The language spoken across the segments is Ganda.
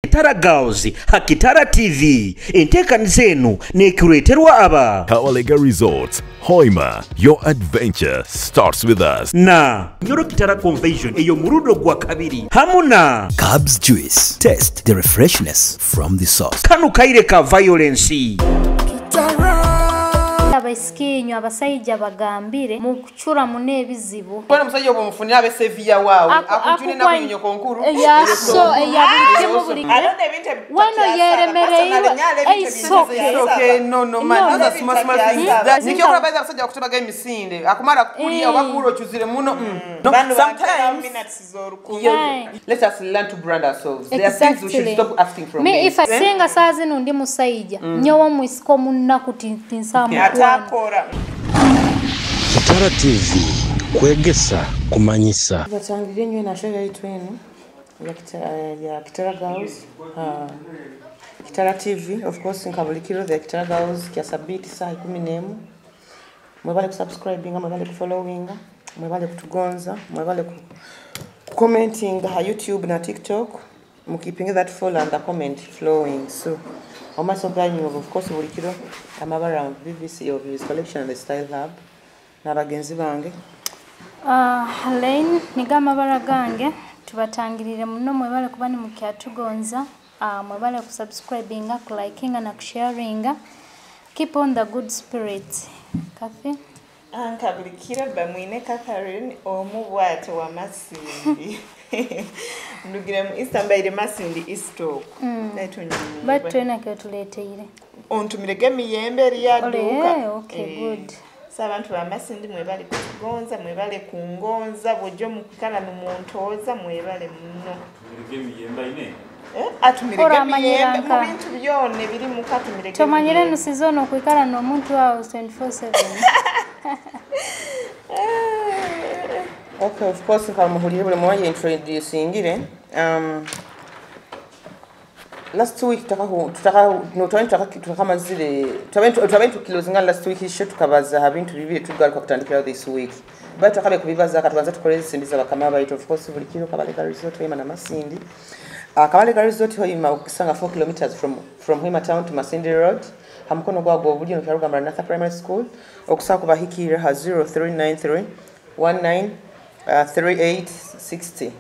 Kitara Girls, Hakitara TV, enteekaniza eno neekuleeterwa aba Kawalega Resorts, Hoima, your adventure starts with us. na Nyoro Kitara Convention eyo muludo gwa kabiri hamuna Cubs Juice. Taste the refreshness from the sauce. Kanu Kaire ka violence abasikinyo abasajja bagambire mu kuchura mune ebizibu bwana musajja obo mufuni abe sevia waawe akujune na kunyonyo konkuru ya so yabirike buli wano yeremereyo okay no man those small things nikyo kula baadhi abasajja kutobaga emisinde akumara kulia obakulo chuzire muno sometimes minutes zorukuyo let us learn to brand ourselves there are things we should stop asking from me if asenga sazi nundi musajja nyowo muisiko munna kutinsamu atapora Kitara TV kwegesa kumanyisa batangire nywe na show yaitu enu ya Kitara Girls Kitara TV of course nkabulikiro the Kitara Girls kya sabiti saa 10 mwebale kusubscribing mwebale kufollowing mwebale kutugonza mwebale commenting ha YouTube na TikTok mukipinga that follow and the comment flowing so Omaso ganyu of course bulikiro amabara BBC of his collection and the style hub nabagenzi bange Lane nigama baragange tubatangirire muno mwebale kubani mukyatugonza mwebale kusubscribinga kulikinga na kusharinga keep on the good spirit kafe ankabulikira bamwine Catherine omubwate wa Masindi ndugire mu Istanbul Masindi Eastok but na ketuleteire ontumire gemiyembe ya duka okay good abantu ba Masindi mwebale kugonza mwebale kungonza bojo mukala numontoza mwebale muno gemiyembe ine atumire gemiyembe mu bintu byone biri mu katumire tomanyire nusizono kwikala no muntu wa 24/7 okay of course nkamuhulire buli mwaje introducing ile last week tutaka zile twabentu kilos nga last week isho tukabaza habintu bibiri tugaruka kutandikira this week but twakabe kubibaza katubanza tukoleze sindiza bakama bayito of course buli kilo Kabalega Resort Hoima na Masindi Kabalega Resort Hoima ukisanga 4 kilometers from Hoima town to Masindi Road hamukono gwa buli no kyaruga Maranatha Primary School okusaka kubahikira ha 0393 19 3860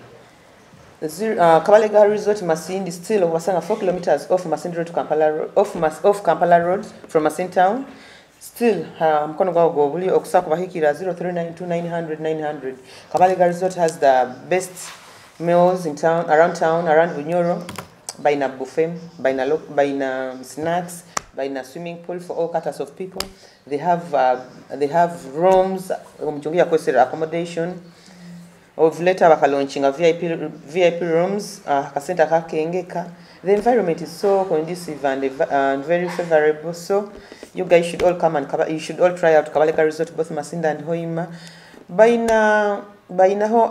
Kabalega Resort Masindi still oversanga 4 kilometers off Masindi Road to Kampala Road, off Kampala Road from Masindi town still mkono gwa gobuli okusaka kubahikira 0392900900 Kabalega Resort has the best meals in town around Bunyoro baina buffet baina snacks baina swimming pool for all categories of people they have rooms umchungia kwesera accommodation of later bakalaunching VIP rooms kasenta kakengeka the environment is so conducive and very favorable so you guys should all come and you should all try out Kabalega Resort both Masindi and Hoima baina ho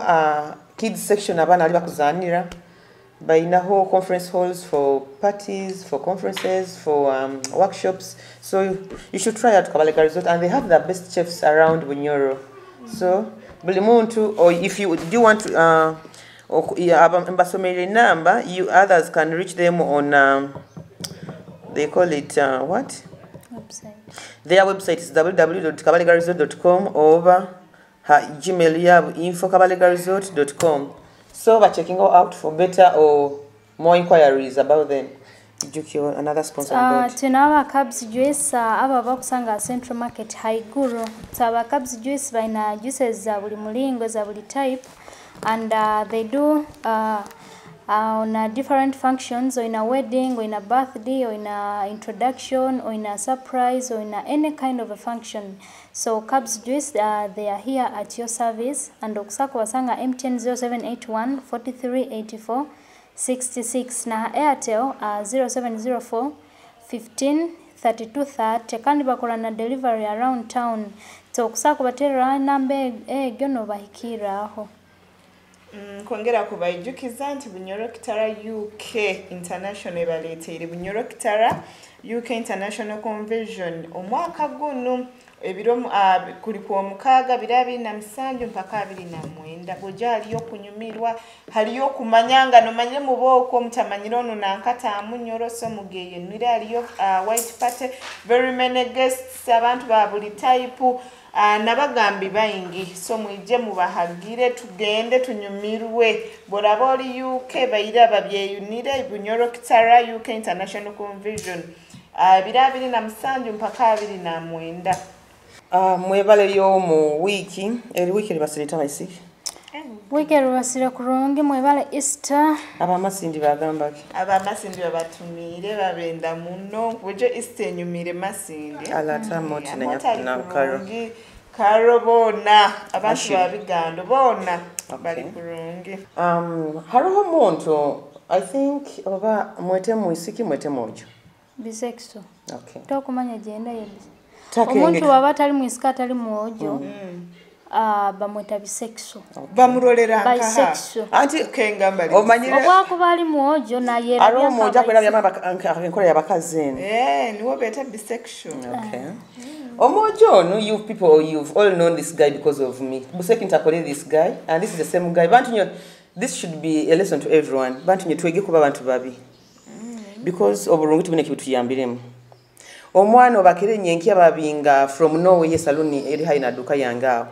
kids section abana ali bakuzanira baina ho conference halls for parties for conferences for workshops so you should try out Kabalega Resort and they have the best chefs around Bunyoro so buli muntu or if you do want to mbasomere number you others can reach them on they call it what website their website is www.kabalegaresort.com or Gmail yabo info@kabalegaresort.com so by checking out for better or more inquiries about them another sponsor tunaba Cubs Juice aba bakusanga Central Market haiguru taba Cubs Juice baina juices za buli mulingo za buli type and they do on different functions or in a wedding or in a birthday or in a introduction or in a surprise or in any kind of a function so Cubs Juice they are here at your service and okusako wasanga MTN 0781 4384 66 na Airtel 0704 15 3230 kandi bakola na delivery around town to kusako batera nambe gyono bahikira aho kwongera kubayijukiza nti Bunyoro Kitara UK International baleteere Bunyoro Kitara UK International Convention omwaka guno ebiro kuli ku 6:27 mpaka 29 bw'ojja haliyo kunyumirwa haliyo kumanyanga nomanyire mu booko mutamanyire ono nankataamu nyoro so mugeyo nire haliyo white party very many guests abantu ba buli type nabagambi bayingi so mwije mubahagire tugende tunyumirwe boraba oli UK bayira babyeyunire Bunyoro Kitara UK International Convention 2027 mpaka 29 mwebale yo mu wiki wiki libasirita baisi wiki libasira kurungi mwebale Easter abamasindi bagambaki abamasindi babatumire babenda muno bwejo Easter nyumire masindi alata moti na karo bona abantu babigando bona bali kurungi hariho muntu I think oba mwete muisiki mwete mojo bisexual okay tokumanya genda yebise omuntu waba tali mwisika tali mwojo bamweta bisexual bamurolera nkaha bisexual anti kengambali omanyire obwakuba ali mwojo na yera aro moja kwera byama enkola yabakazeni niwo beta bisexual okay omojo no you people you've all known this guy because of me buseki ntakole this guy and this is the same guy bantu nyo this should be a lesson to everyone bantu nyo twege kuba bantu babi because oburungi tubine kibutu yambiremu omwana obakire nyenki ababinga from nowhere salon eri haina duka yanga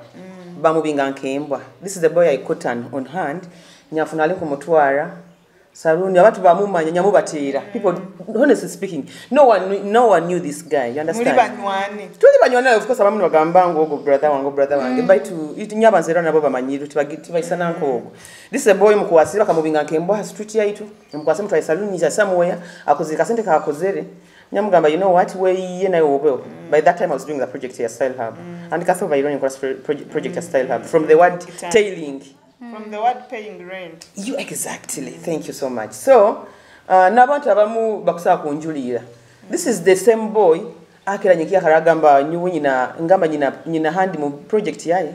bamubinga nkembwa this is the boy I caught on hand nyafuna ali kumutwara salon abantu bamumanya nyamubatira people honestly speaking no one knew this guy you understand tuli banywani of course abamu bagamba ngo brother wange by to nyabanzera nabo bamanyiru tibayisana nko this is a boy mukwasira kamubinga nkembwa street yaitu mukwase mutwa salon ya somewhere akozika sente kakozere nyamugamba you know what way yena yobo by that time I was doing the project here Style Hub and kaso by running project Style Hub from the word tailing from the word paying rent you exactly thank you so much so nabantu abamu bakusaba kunjulira this is the same boy akira nyikia karagamba nyina ngamba nyina hand mu project yaye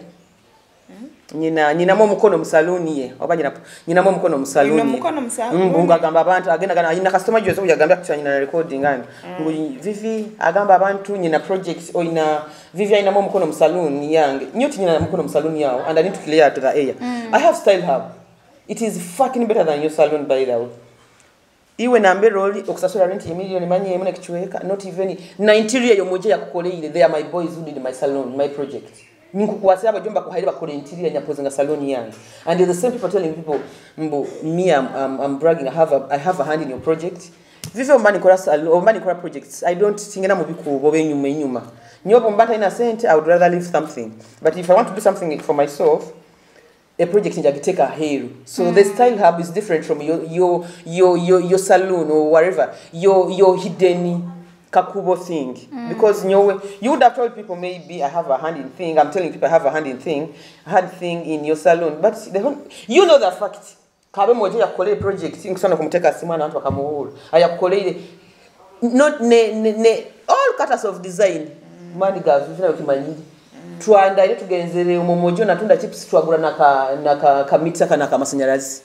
nyina mo mukono musaluni ye oba nyina mo mukono musaluni ngunga agamba abantu agenda nyina customer jozo yagamba kucha nyina recording ngani vivi agamba abantu nyina project o ina vivi ina mo mukono musaluni yange nyoti nyina mukono musaluni yao and I need to clear to the air I have Style Hub it is fucking better than your salon by the way iwe nambe roli okusasura rent ya million manye yemune kichweka not even na interior yomoje yakukoleile they are my boys who did my salon my project ninkukwasira abajomba kuhaira bakole interior nyapoze nga salon yange and the same people telling people mbo me I'm bragging I have a hand in your project vivo mbani kora salon mbani kora projects I don't singena mu bikubo benyuma nyobo mbata ina sente I would rather leave something but if I want to do something for myself a project in Jagiteka Hero. So the Style Hub is different from your salon or whatever, your hidden kakubo thing. Because you would have told people maybe I have a hand in thing. I'm telling people I have a hand in thing in your salon. But you know the fact. Kabe moja ya kole project thing sana kumteka simana watu wakamuhuru. Aya kole not ne all cutters of design. Money girls vina ukimanyiri. Tuandaile tugenzere umomojo natunda chips twagura naka mixer kana kamasanyarazi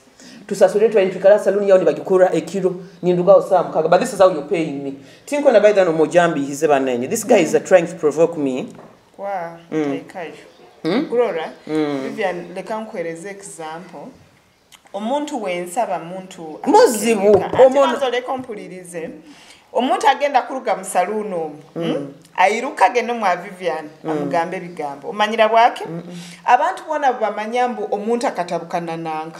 tusasure twikala saluni yao nibagikura ekiro ninduga osam kaga but this is how you paying me tinko na by the mojambi hize banenye this guy is trying to provoke me wow taikayo grora Vivian leka nkwereze example omuntu wensaba muntu muzibu omuntu leka mpulirize omuntu agenda kuruga mu saluno ayiruka geno mu Vivian amugambe bigambo omanyira bwake abantu bona bamanyambu omuntu akatabukana nanka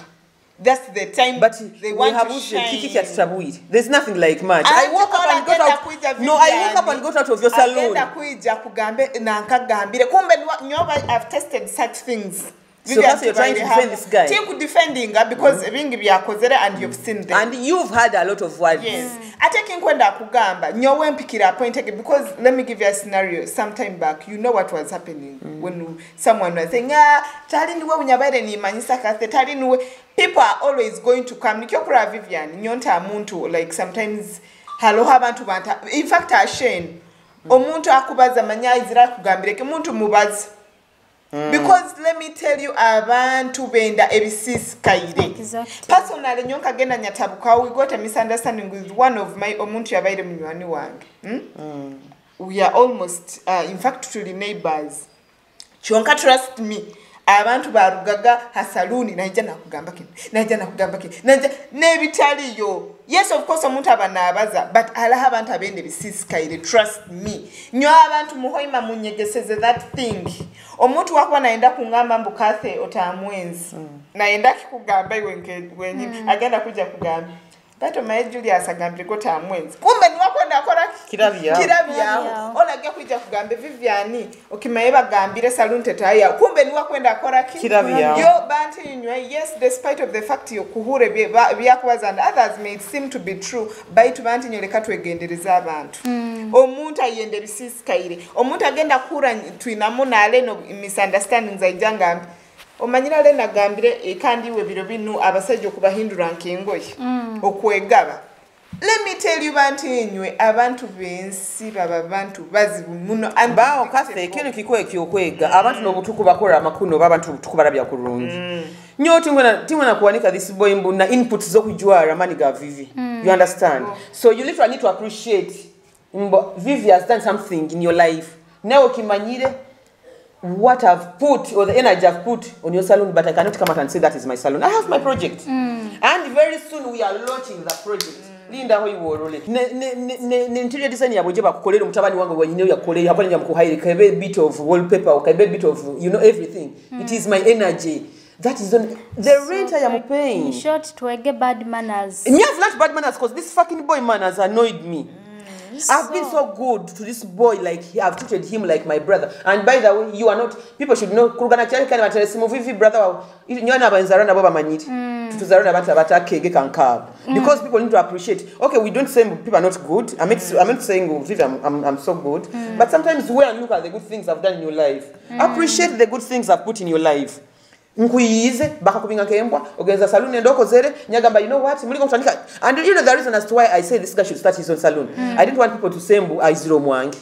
that's the time but they want to shine kiki kyatabwire there's nothing like much I woke up and got out of your salon agenda kuija kugambe nanka gambire kumbe nyoba I've tested such things. So that's you're trying to defend this guy. Take defending her because bingi byakozere and you've seen them. And you've had a lot of words. Yes. Ateke nkwenda kugamba nyowe mpikira point because let me give you a scenario some time back you know what was happening when someone was saying tali ndiwe unyabaire ni manyisa kase tali niwe people are always going to come nikyokura Vivian nyonta muntu like sometimes hello abantu banta in fact Ashane omuntu akubaza manyayizira kugambireke muntu mubazi because let me tell you abantu benda ebisisi kaire personally nyonka genda nyatabuka we got a misunderstanding with one of my omuntu yabaire munywani wange we are almost in fact tuli neighbors kyonka trust me abantu barugaga ha saloon najja nakugamba ki najja nebitaliyo. Yes, of course omuntu abanabaza, but alaha abantu abende bisisikaire, trust me. Nyo abantu muhoima munyegeseze that thing. Omuntu wakuba naenda kungamba mbukathe otamwenzi. Naenda kikugamba wenye agenda kuja kugamba. Bato mae Julius agambye ko tamwenzi. Kumbe ni wakwenda akora kirabya. Olage kuja kugambe Viviani okimaye bagambire saloon tetaya. Kumbe ni wakwenda akora kirabya. Yo bantu nywe, yes, despite of the fact yo kuhure byakwaza and others may seem to be true, baitu bantu nyoleka twegendereza abantu. Omuntu ayende bisisikaire. Omuntu agenda kura twinamu na aleno misunderstandings ajanga. Omanyira le nagambire kandi we biro binu abasajja okubahindura nkengoye okwegaba. Let me tell you bantu enywe abantu bensi baba bantu bazibu muno ambao kafe kino kikwe kyokwega abantu nobutuku bakora makuno babantu butuku barabya kurungi. Nyoti ngona kuanika this boy mbuna inputs zo kujwara mani ga Vivi. You understand? So you literally need to appreciate Vivi has done something in your life. Now kimanyire what I've put or the energy I've put on your salon, but I cannot come out and say that is my salon. I have my project. And very soon we are launching the project. Linda hoyi worole. Ne interior design ya boje bakukolera mutabani wangu wenyine yakolera hapana nyamukuhaire kaibe bit of wallpaper or kaibe bit of everything. It is my energy. That is on the rent I am paying. In short, to get bad manners. Me have not bad manners because this fucking boy man has annoyed me. I've been so good to this boy, like I've treated him like my brother. And by the way, you are not. People should know. Kurugana chari kani materesi Vivi brother. Nyona banzarana baba manyiti. Tutuzarana bata bata kege kankab. Because people need to appreciate. Okay, we don't say people are not good. I'm not saying Vivi I'm so good. But sometimes go and look at the good things I've done in your life. Appreciate the good things I've put in your life. Nkuyize baka kubinga kembwa ogenza saloon endoko zere nyagamba you know what muliko kutanika. And you know the reason as to why I say this guy should start his own salon. I didn't want people to say mbu Aiziro Mwangi.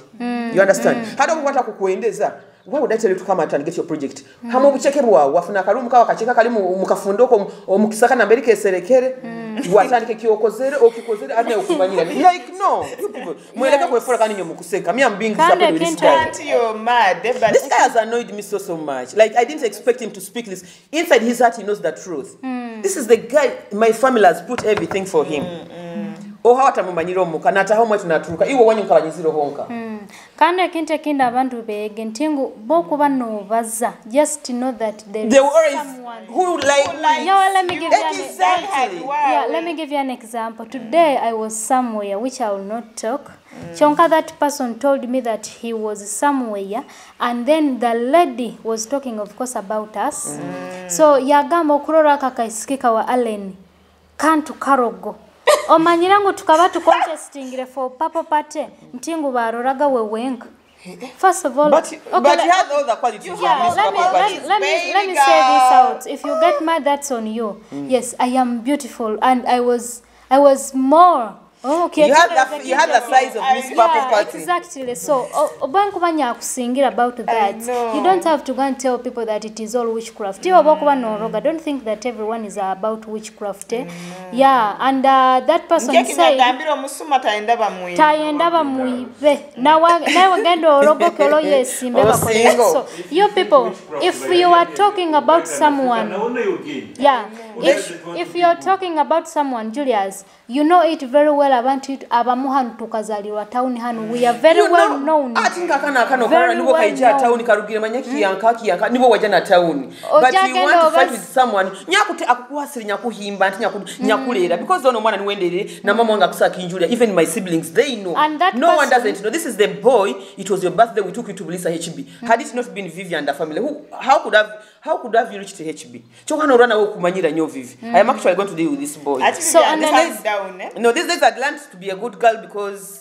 You understand? Hata kukwata kukuendeza. Why would I tell you to come out and get your project? Hamu buchekerwa wafuna karumu kawa kacheka kalimu mukafundoko omukisaka na Amerika eserekere. Watandike kiokozere okikozere ane okumanyira. Like no, you people. Mweleka kwefora kani nyo mukuseka. Me I'm being disappointed with this guy. You're mad. This guy has annoyed me so much. Like I didn't expect him to speak this. Inside his heart he knows the truth. This is the guy my family has put everything for him. Oh hawata mumanyira omuka nata how much naturuka. Iwo wanyu nkabanyiziro honka. Kanda kinte kinda abantu bege ntingu boku bano baza just to know that there is someone who like yeah, let me give you an example. Yeah, let me give you an example. Today I was somewhere which I will not talk. Chonka, that person told me that he was somewhere and then the lady was talking of course about us. So yagamba okurora kakaisikika wa Allen kantu karogo. Omanyirango tukaba contesting for papa pate ntingu baroraga wewenga. First of all, but he has all the qualities. Yeah, let me say this out. If you get mad, that's on you. Yes, I am beautiful, and I was more. Oh, okay. You had the size of Miss Purple Party. Exactly. So, obankubanya kusingira about that. You don't have to go and tell people that it is all witchcraft. You obakuba no roga. Don't think that everyone is about witchcraft. Yeah, and that person said taenda bamuibe. Nawe gendo rogo kolo yesimbe bakole. So, you people, if you are talking about someone, yeah, if you're talking about someone, Julius, you know it very well. Abantu abamuhanu tukazalirwa town hanu, we are very well known. Atinga kana very nibo kaija town karugire manyaki yanka nibo wajana town. But you want to fight with someone nyakute akukwasiri nyakuhimba nyakulera because ono mwana niwendere na mama wanga kusaka injuria. Even my siblings, they know. No one doesn't know. This is the boy. It was your birthday. We took you to Bulisa HB. Had it not been Vivi and the family, how could have you reached HB? Chokano rana wo kumanyira nyo Vivi. I am actually going to deal with this boy. So no, these days I'd learned to be a good girl because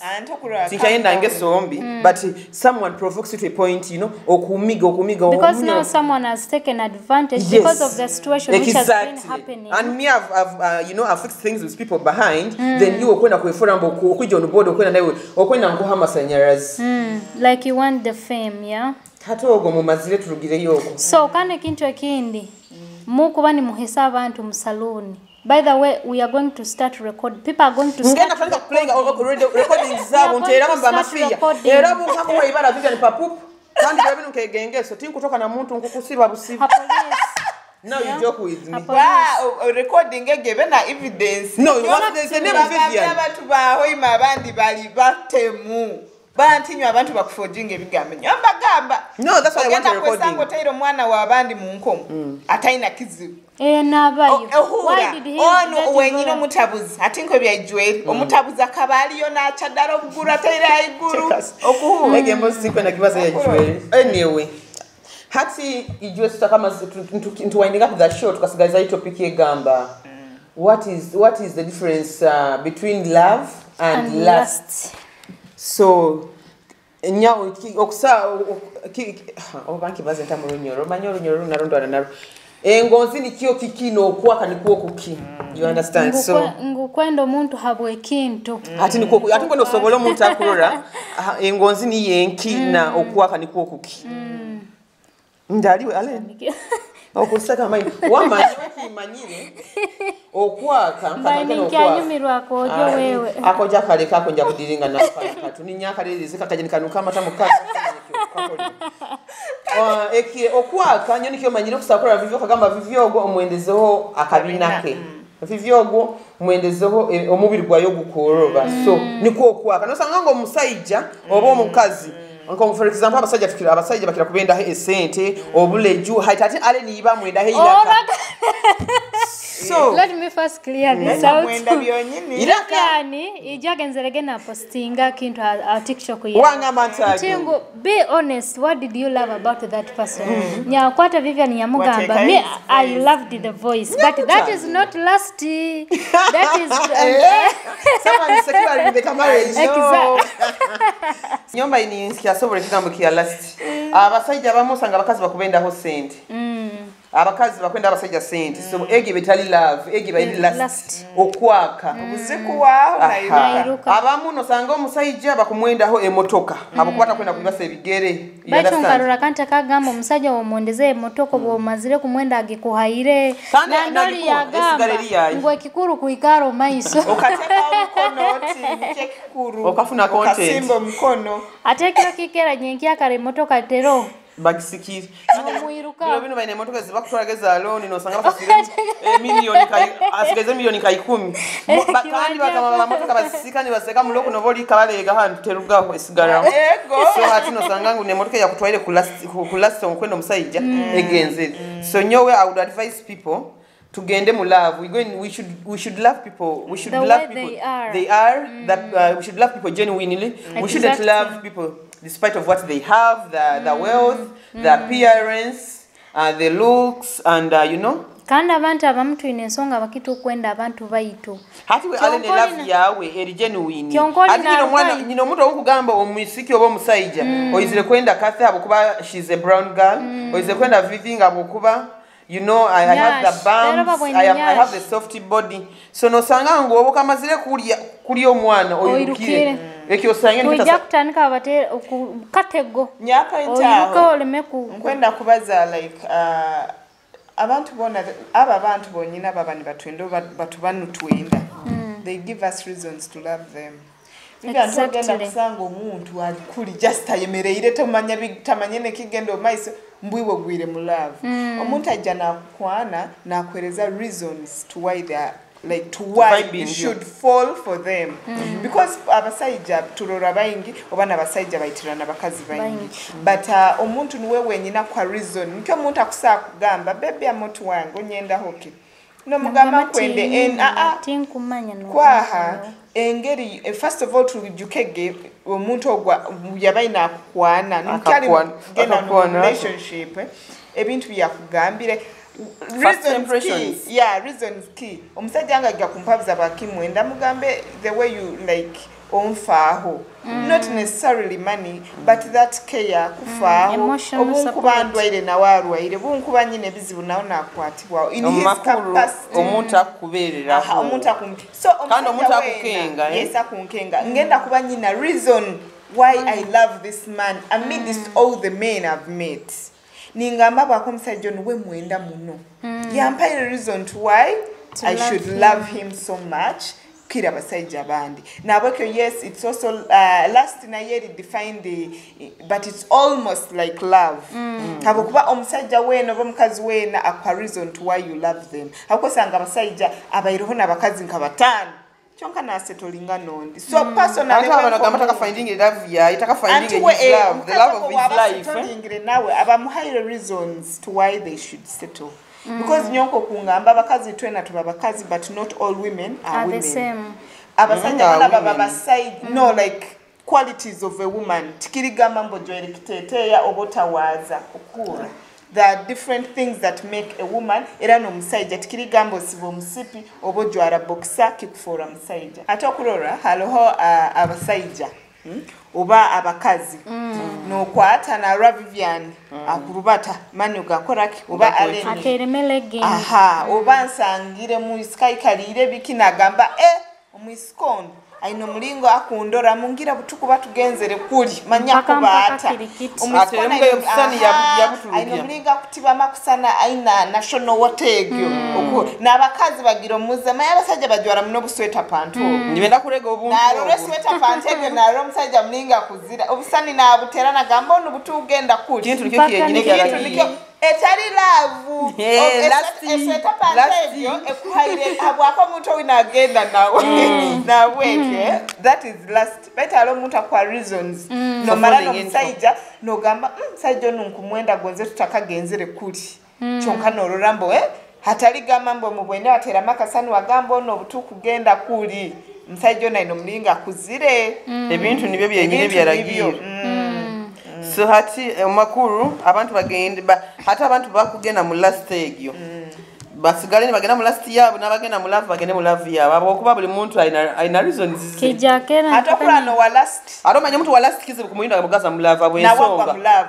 but someone provokes you to a point, you know, okumiga. Because now someone has taken advantage because of the situation which has been happening. And me, I've fixed things with people behind. Then you okwenda kweforambo okuja on board okwenda nawe okwenda nkuhama sanyarazi. Like you want the fame, yeah. Hatogo mu mazire turugire yoko. So kane kintu ekindi mukuba ni muhesa abantu mu saloni. By the way, we are going to start recording. People are going to start ngenda playing recording zabo ntera mba mafia era bukamu ibara vision papup kandi bebinu kegengeso tinkutoka na muntu nkukusiba busiba. Now you joke with me. Wow, recording gebe na evidence. No, what is the name of Vivian? Abantu ba hoima abandi bali batemu. Bantinywa abantu bakufojinga ebigambo. Nyamba gamba. No, that's why I want to record. Kwesango tairo mwana wa abandi mu nkomo. Ataina kizibu. Nabayo. Why did he? Ono wenyino mutabuzi. Atinko bya ijweli. Omutabuzi akabaliyo na chadaro bugura taira iguru. Okuhu. Egembo sikwe na kibaza ya ijweli. Anyway. Hati ijue sasa kama winding up the show tukasigaza hii topic yegamba. What is the difference between love and lust? So nyao okusa obanki bazenta mu nyoro manyoro nyoro narondo anaro engonzi ni kyo kikino okwaka ni kuoko ki. You understand? So ngukwendo muntu habwe kintu hati ni kuoko ati kwendo sobolo muntu akurora engonzi ni yenki na okwaka ni kuoko ki. Ndaliwe ale okusaka mai wamanyi wakimanyire okwaka kana okwaka akojo wewe akoja kale kako nja kudiringa na katu ni nyaka lezi zikakaje kanuka mata mukaka eki okwaka nyoni kyo manyire kusakura vivyo kagamba vivyogo omwendezeho akabinake vivyogo omwendezeho omubiri gwayo gukoroba so niko okwaka no sanga ngo musaija oba omukazi Uncle, for example, abasajja bakira kubenda he sente obuleju haitati ale niba mwenda he ilaka. So let me first clear this out. Mwenda byonyini. Ilaka yani ijagenzelege na postinga kintu a TikTok ya. Wanga mantagi. Tingo be honest, what did you love about that person? Nya kwata Vivian yamugamba me I loved the voice but that is not lusty. That is someone secure with the marriage. Exactly. Nyomba ini kiasobole kigambo kia lust. Abasajja bamusanga bakazi bakubenda ho sente. Abakazi bakwenda abasajja sente. So egi betali love, egi bayili lust. Okwaka. Obuziku wao nairuka. Abamu no sanga omusajja bakumwenda ho emotoka. Abakwata kwenda kubasa ebigere. Bacho nkarura kanta kagamba omusajja omondeze emotoka bo mazire kumwenda agikuhaire. Na ndoli yagamba. Ngwe kikuru kuikaro maiso. Okateka mkono oti kikuru. Okafuna content. Okasimba mkono. Atekira kikera nyenki akare emotoka tero. Bagisikiri. Muiruka. Bino baine emotoka zibakutwageza alone no sanga basire milioni kai asigeze milioni kai 10. Bakandi bakama motoka basisika ni baseka muloko novoli kabalega hantu teruga esigara. So hati no sanga ngune emotoka ya kutwaire kulast onkwendo musajja egenze. So nyowe I would advise people to gende mu love. We should love people. We should love people. They are that we should love people genuinely. Exactly. We shouldn't love people despite of what they have, the wealth, the appearance, the looks, and you know. Kanda abantu abamutu inensonga bakitu kwenda abantu baitu. Hati we alene love yawe eri genuine. Hati nino muntu okugamba omusiki oba omusajja oyizire kwenda Kathy abukuba she's a brown girl, oyizire kwenda Vivi abukuba you know I have the bumps, I have the soft body. So no sanga ngo oboka mazire kuri omwana oyirukire. Eki osange nitasa kutandika abate katego nyaka ntaho kwenda kubaza like abantu bona aba abantu bonyina baba ni batwendo batubanu twenda they give us reasons to love them. Exactly. Ngenda kusanga omuntu ali just ayemereire tamanye nekigendo maiso mbwiwe gwire mu love. Omuntu ajana kwana na kwereza reasons to why they are like to why you should fall for them because abasajja turora bayingi obana abasajja bayitirana bakazi bayingi but omuntu niwe wenyina kwa reason nkyo omuntu akusa kugamba bebe amotu wangu nyenda hoki no mugamba kwende tinkumanya no kwaha engeri first of all tujukege omuntu ogwa yabayina kwana nkali gena no relationship ebintu byakugambire reasons key. Omusajja anga kumpabuza bakimwenda mugambe the way you like onfaho. Not necessarily money, but that care kufaho. Obunkubanduwaire nawarwaire bunkuba nyine bizibu naona akwatibwa. In his capacity. Omuntu akuberera. Omuntu akumti. So omuntu akukenga. Yes, akunkenga. Ngenda kuba nyina reason why I love this man amidst all the men I've met. Ningamba bakomusajja nwe mwenda muno. Yampaire reason to why I should love him so much kira abasajja abandi nabwekyo yes it's also last naye defined but it's almost like love habokuba omusajja weeno oba mukazi weena akwa reason to why you love them akosanga abasajja abayiroho n'abakazi nka batano chonka nasetolinga nondi so personally ataka finding love ya itaka finding his love the love of his life nawe abamuhaire reasons to why they should settle because nyonko kungamba abakazi twena tuba abakazi but not all women are women the same abasajja baba side no like qualities of a woman tikirigamba mbojwere kiteteya obotawaza okura there are different things that make a woman era no musajja tikirigamba osibo musipi obojwara boxer kikufora musajja ate okurora haloho abasajja oba abakazi no kwata na Ravivian akurubata manu gakoraki oba aleni akeremelege oba nsangire mu sky kalire bikina gamba omuiskon aino mulingo akundora mungira butuku batugenzere kuli manyako baata ateremge yobusani yabutulubya aino mulingo akutiba makusana aina national wategyo okuko nabakazi bagira muzama yabasajja bajwara muno busweta panto nibenda kurega obuntu na sweta pantege na musajja mulinga kuzira obusani na buterana gamba ono butugenda kuli kintu nikyo kiyenyine kyala etali lavu sweta pantege ekuhaire abwako muntu wina agenda nawe naweke that is last better alo muntu akwa reasons no mara no musajja no gamba musajja ono nkumwenda gonze tutakagenzere kuli chonka no rorambo hatali gamambo mubwende atera makasani wagambo no butuku genda kuli musajja ono ino mulinga kuzire ebintu nibyo byenyine byaragiye so hati makuru abantu bagende hata abantu bakugenda mu last egyo basigale bagenda mu last yabo nabagenda mu love bagende mu love yabo abokuba buli muntu aina reasons kijakera hata kulano wa last aromanya muntu wa last kizibu kumuyinda mugaza mu love abo ensonga na wa mu love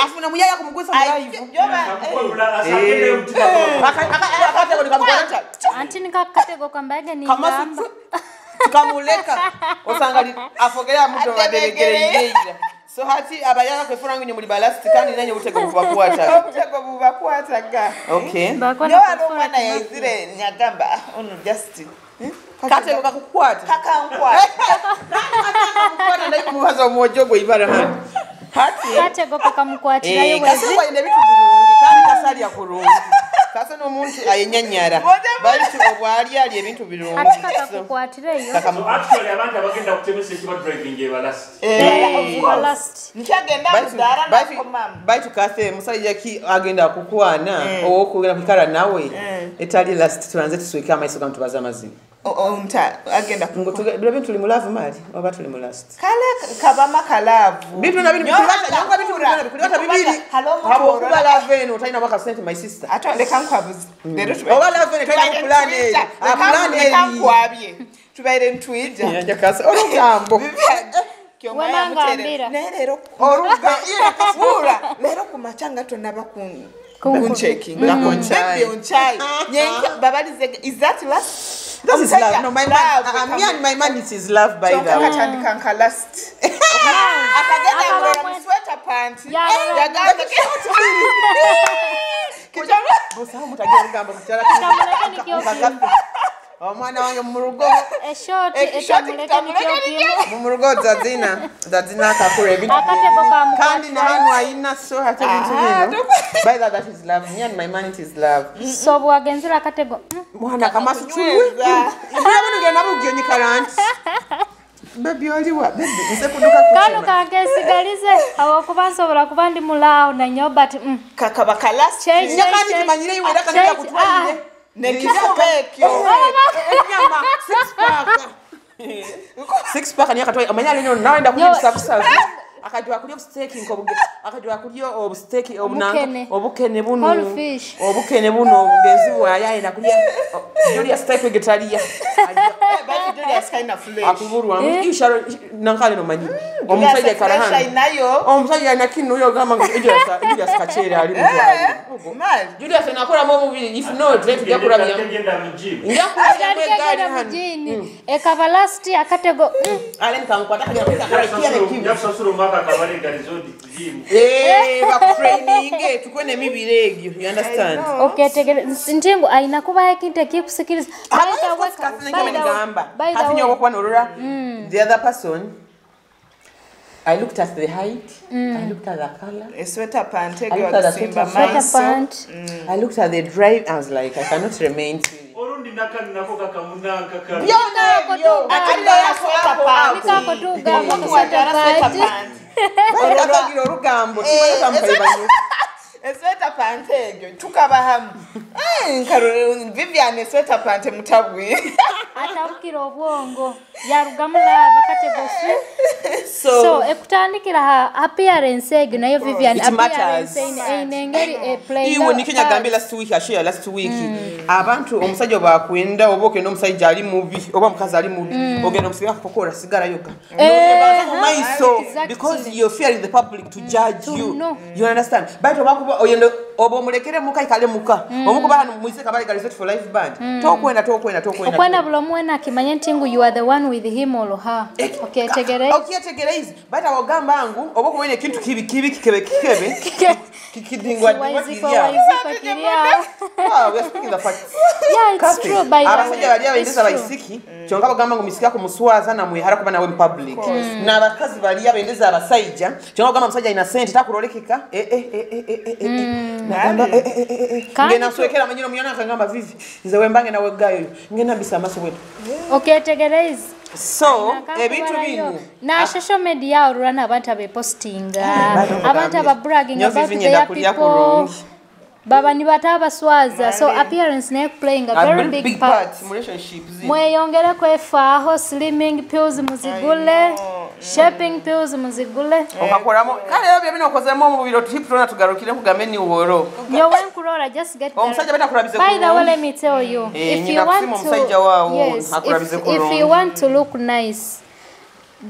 afuna muyaya kumugwisa mu live antini kakatego kwambage ni ngamba kamuleka osangali afogera muntu wadelegere yeira so hati abayaka kwefuna ngini muri balast kandi nanye utego bubakwata utego bubakwata ga okay no alomwana yazire nyagamba ono just katego kakukwata kakankwata kakukwata ndai kumubaza omojogo ibara hano hati katego kakamkwatira yewe kasubwa ine bitu birungi kandi kasali yakurungi kasa no muntu ayenyanyara balitu obwali ali ebintu birungi kakakukwatireyo actually abantu abagenda kutemesa ekiba driving ebalast last nchagenda mudara na komama baitu kase musajja ki agenda kukwana okugenda kukara nawe etali last tuanze tusweka amaiso kantu bazamazini onta agenda bintu tuli mu love mali oba tuli mu last kale kabama kalavu bintu na bintu nyonga bintu kulibata bibiri habo kuba love eno utaina waka sent my sister atoleka nkwabuzi oba love eno utaina plan kankwabye tubaire ntwija yanja kase olugambo wamangambira lero oruga kasura lero kumachanga tonaba kunchecking baby onchai nyenke babalize is that last this is love no my man me and my man it is love by the way kanka last akagenda ngora sweater pants yaganda kijana bosa mutagira ngambo kuchara omwana wange mu rugo short etamuleka nikyo mu rugo zazina akakura ebintu akatego kamkwatira kandi na hanu aina so hata bintu bino by that is love me and my man it is love so bwagenzera akatego mwana kama sichulwe ndabona ngena bugenyi karanti baby oliwa baby nsekunduka kuchema kano kangesigalize awokubansobora kuba ndi mulao na nyoba ti kaka bakalas nyakandi kimanyire iwe ndakandika kutwalire nekisopekyo nyama six pack ni akatoa amanya lino naenda kulisa kusaza akajwa kulyo steak nkobuge akajwa kulyo steak obunanga obukene buno obugenzi bwa yaina kulya yoli steak vegetarian Julius kaina flesh. Akubulwa isharo nankale no manyi. Omusajja karahana. Omusajja anakinu yo gamba ngo Julius kachera ali mutwali. Julius nakola mu mubiri if not let ya kurabya. Ngakugenda mujini. Ekavalasti akatego. Aleni kankwata kali Yasasuro maka kabale garizodi. Ba training tukwe ne mibiri egyo. You understand? Okay, tegere ntingo aina kuba yakinte kikusikiriza. The other person, I looked at the height, I looked at the color, A sweater pant, I looked at the sweater pant, I looked at the drive, I was like, I cannot remain to it. Sweater pant egyo tukabahamu. Vivian sweater pant mutabwi. Atabukira obwongo yarugamula bakatego so ekutandikira appearance egyo nayo Vivian appearance inengeri play iwe nikinya gambe last week abantu omusajja bakwenda oboke no musajja ali mubi oba mukazi ali mubi ogenda kusibya kokora sigara yoga because you're fearing the public to judge you. You understand? But obakuba oyendo obo mulekere mukai kale muka omukuba hanu muise kabale gali for life band tokwenda okwana bulomwena kimanye ntingu you are the one with him or her. Okay tegereze but abogamba angu obokumene kintu kibi kikebe kikidingwa we are speaking the facts. Yeah, it's true by abasajja bali abendeza bayisiki kyonka bagamba ngo misiki yako muswaza na mwihara kuba nawe public na abakazi bali abendeza abasajja kyonka bagamba musajja ina sente takulolekeka ngena swekera manyino myona kangamba vivi nze wembange nawe gayo ngena bisa amaso wetu. Okay tegereze so ebintu binu na social media urana abantu abepostinga abantu ababragging about their people baba ni bataba swaza so appearance na playing a very big part in relationships. Mweyongera kwefaho slimming pills muzigule shaping pills muzigule okakoramo kale ebyo bino okozemo mu biro tiptona tugarukire kugambe ni woro nyowe nkurora just get omusajja beta kurabize by the way let me tell you if you want to look nice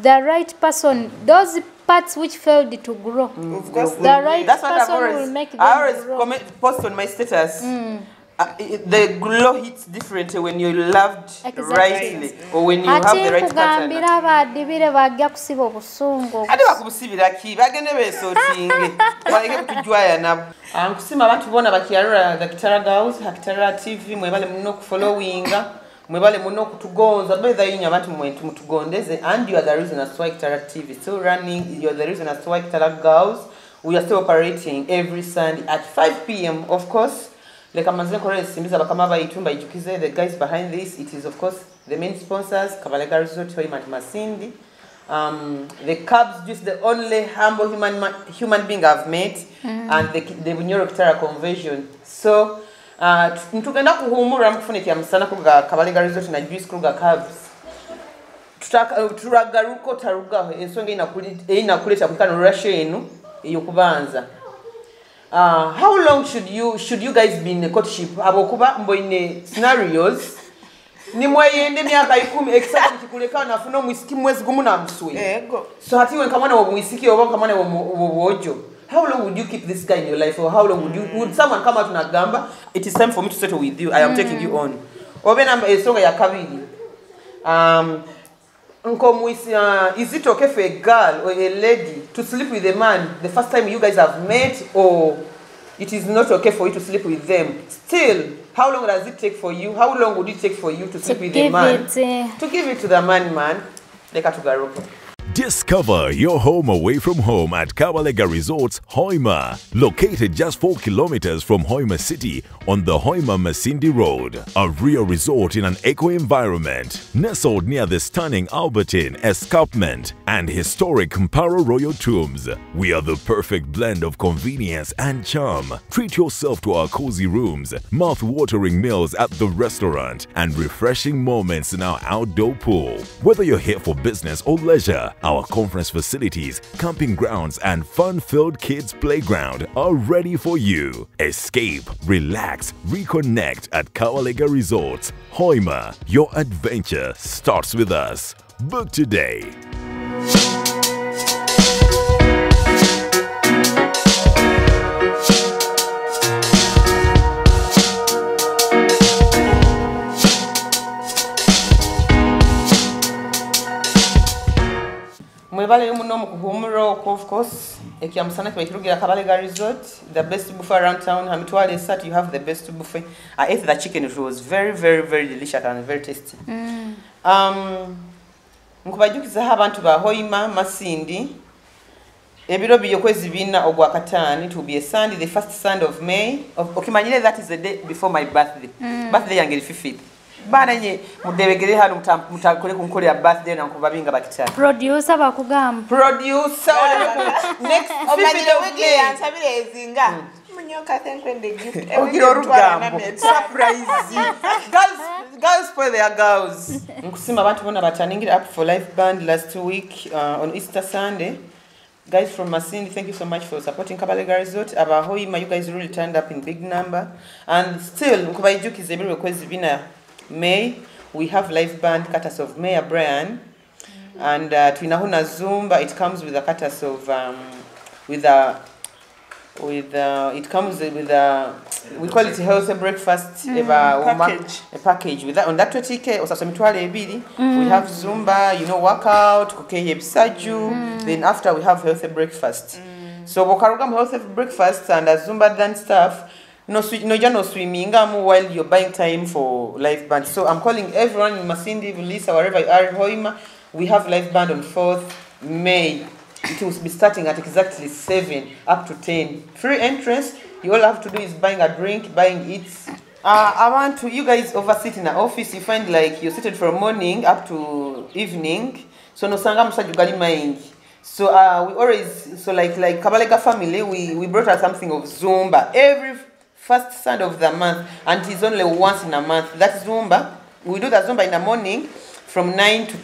the right person those parts which failed to grow of course the right that's person what will make them I always grow. post on my status the glow hits different when you loved rightly or when you have the right pattern. Kugambira badibire bagya kusiba obusungu ate bakubusibira ki bagende besotinge baleke kutujwaya nabo kusima abantu bona bakyalura the Kitara Girls Kitara TV mwebale muno kufollowinga mwebale muno kutugonza bedha yinya abantu mwentu mutugondeze and you are the reason as why Kitara TV is still running. You are the reason as why Kitara Girls we are still operating every Sunday at 5 p.m. of course. Like Amazon Korea Simbiza Bakama Baitumba Ijukize, the guys behind this, it is of course the main sponsors, Kabalega Resort, Hoima Masindi. The Cubs, just the only humble human being I've met, and the Bunyoro Kitara conversion. So, tukenda kuhumura mkufuniki msana kuga Kabalega Resort na Juice Kruga Cubs. Turagaruko taruga ensonga inakuleta kukano Russia enu yokubanza. How long should you guys be in a courtship? Abokuba mbo in scenarios. Ni mwayende myaka 10 except nikuleka na funo mwisiki mwezi gumu na msui. So hati when kamana wo mwisiki oba kamana wo wojo. How long would you keep this guy in your life, or how long would someone come out na gamba it is time for me to settle with you, I am taking you on? Obe namba esonga ya kabili. Is it okay for a girl or a lady to sleep with a man the first time you guys have met, or it is not okay for you to sleep with them? Still, how long does it take for you? How long would it take for you to sleep with a man? To give it to the man. Discover your home away from home at Kabalega Resorts, Hoima, located just 4 kilometers from Hoima City on the Hoima Masindi Road. A real resort in an eco-environment, nestled near the stunning Albertine Escarpment and historic Mparo Royal Tombs. We are the perfect blend of convenience and charm. Treat yourself to our cozy rooms, mouth-watering meals at the restaurant, and refreshing moments in our outdoor pool. Whether you're here for business or leisure, Our conference facilities, camping grounds, and fun-filled kids' playground are ready for you. Escape, relax, reconnect at Kawalega Resorts. Hoima, your adventure starts with us. Book today. Mwebale muno mukuhumuro of course ekiamusana kibakirugira Kabalega Resort, the best buffet around town. Hamitwale sat, you have the best buffet. I ate the chicken, it was very delicious and very tasty. Nkubajukiza abantu ba Hoima Masindi ebiro byokwezi bina ogwakatani. It will be a Sunday, the first Sunday of May. Okimanyire that is the day before my birthday. Birthday yange 5th. Bana nye mudebegere hano mutakole kunkole ya birthday na nkubabinga bakitani. Producer bakugamba. Producer next Omanyire wege yansabire ezinga. Munyoka thenkwende gift. Ogiro rugambo. Surprise. Girls for their girls. Nkusima abantu bona bataningira up for live band last week on Easter Sunday. Guys from Masindi, thank you so much for supporting Kabalega Resort. Hoima, you guys really turned up in big number. And still, nkubayijukiza ebiro kwezi bina May, we have live band Katas of Mayor Brian, and Twinahuna Zumba. It comes with a Katas of it comes with we call it healthy breakfast a package with that on that 20k or we have Zumba, you know, workout, kokeye bisaju, then after we have healthy breakfast. So bokarugam healthy breakfast and Zumba dance stuff. No swimming while you're buying time for live band. So I'm calling everyone in Masindi, Lisa, wherever you are in Hoima. We have live band on 4th May. It will be starting at exactly 7 up to 10. Free entrance. You all have to do is buying a drink, buying eats. I want to, you guys oversit in an office. You find like you're seated from morning up to evening. So no sangam sajugali maingi. So we always, so like Kabalega family, we brought us something of Zumba every first Sunday of the month, and it's only once in a month. That's Zumba. We do the Zumba in the morning from 9 to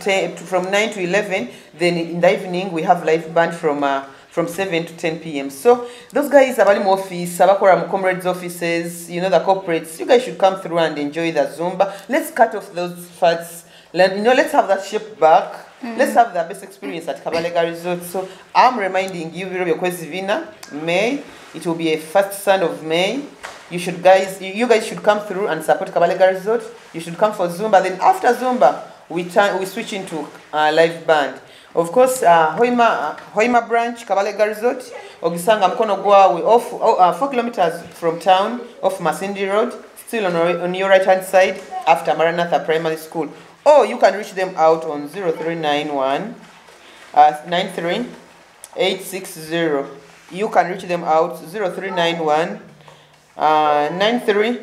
11. Then in the evening we have live band from 7 to 10 p.m. So those guys are very office, Sabakora comrades offices, you know, the corporates. You guys should come through and enjoy the Zumba. Let's cut off those fats. You know, let's have that shape back. Let's have the best experience at Kabalega Resort. So I'm reminding you, May. It will be a first Sunday of May. You guys should come through and support Kabalega Resort. You should come for Zumba. Then after Zumba, we switch into live band. Of course, Hoima branch, Kabalega Resort. Ogisanga Mkono Gwa, we off 4 kilometers from town, off Masindi Road, still on your right hand side after Maranatha Primary School. Or you can reach them out on 0391 93 860. You can reach them out 0391 93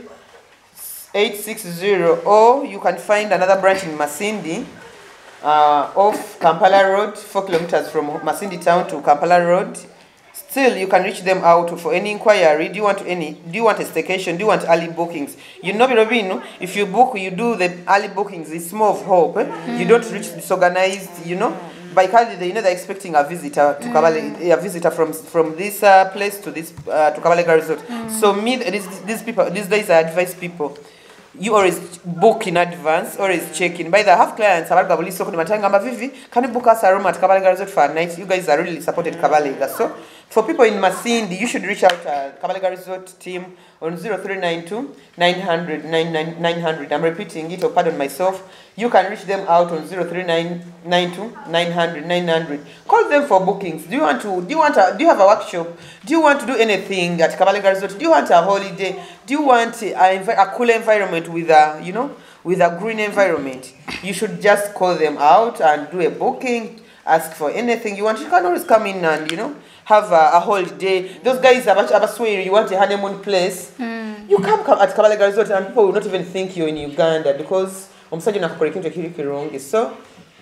860, or you can find another branch in Masindi off Kampala Road, 4 kilometers from Masindi town to Kampala Road. Still, you can reach them out for any inquiry. Do you want a staycation? Do you want early bookings? You know, Robino, if you book, you do the early bookings. It's more of hope. You don't reach disorganized, you know. By Kali, you know, they're expecting a visitor to Kabalega, a visitor from this place to this to Kabalega Resort. So these days I advise people, you always book in advance, always check in. By the half clients, can you book us a room at Kabalega Resort for a night? You guys are really supported Kabalega. So for people in Masindi, you should reach out to Kabalega Resort team on 0392 900 900. I'm repeating it, or pardon myself. You can reach them out on 0392 900 900. Call them for bookings. Do you have a workshop? Do you want to do anything at Kabalega Resort? Do you want a holiday? Do you want a cool environment with a green environment? You should just call them out and do a booking. Ask for anything you want. You can always come in and have a holiday. Those guys are swear you want a honeymoon place. You come at Kabalega Resort and people will not even think you're in Uganda because so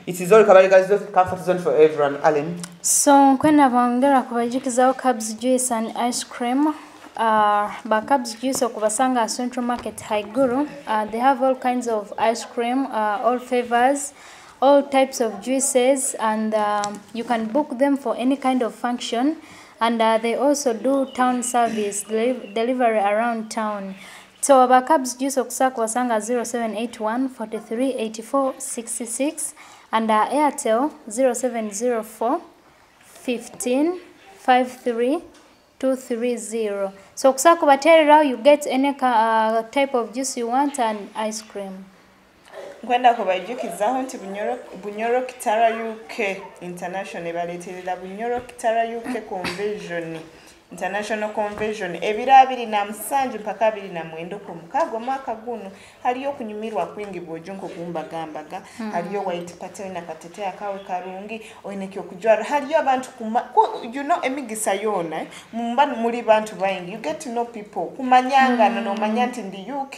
it is all Kabalega Resort, comfort zone for everyone. Alan. So kwenda bangera kubajikizaho Cubs juice and ice cream. Cubs juice okubasanga Central Market Haiguru. They have all kinds of ice cream, all flavors. all types of juices, and you can book them for any kind of function. And they also do town service, delivery around town. So our Cubs juice okusaku wasanga 0781 43 84 66 and Airtel 0704 15 53 230. So okusaku baterera you get any type of juice you want and ice cream. Kwenda kubajukizaho nti Bunyoro Kitara UK International baleterera Bunyoro Kitara UK Convention International Convention ebira 27 mpaka 29 ku mukago mwaka guno haliyo kunyumirwa kwingi bwojunko kumbagambaga haliyo white pattern na katete akawe karungi oinekyo kujwara haliyo abantu you know emigisa yona mumba muri bantu bayingi you get to know people kumanyanga no manyanti ndi UK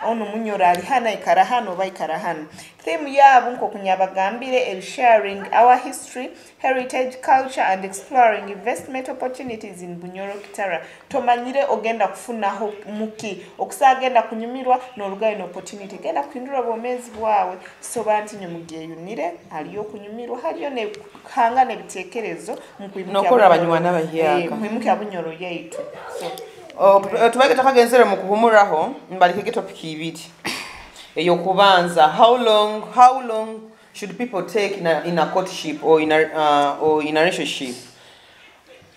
ono munyora ali hana ikara hano baikara hano theme yabo nko kunyabagambire sharing our history heritage culture and exploring investment opportunities in Bunyoro Kitara tomanyire ogenda kufunaho muki okusagenda kunyumirwa n'olugayo no opportunity genda kwindura bomezi bwawe so banti nyumugeyunire haliyo kunyumirwa haliyo ne hanga ne bitekerezo mukwimuka nokora abanywa n'abahyaka mukwimuka Bunyoro yaitu so tubage takagenzere mu kuhumuraho mbalike topic ibiri eyo kubanza how long should people take in a courtship or in a relationship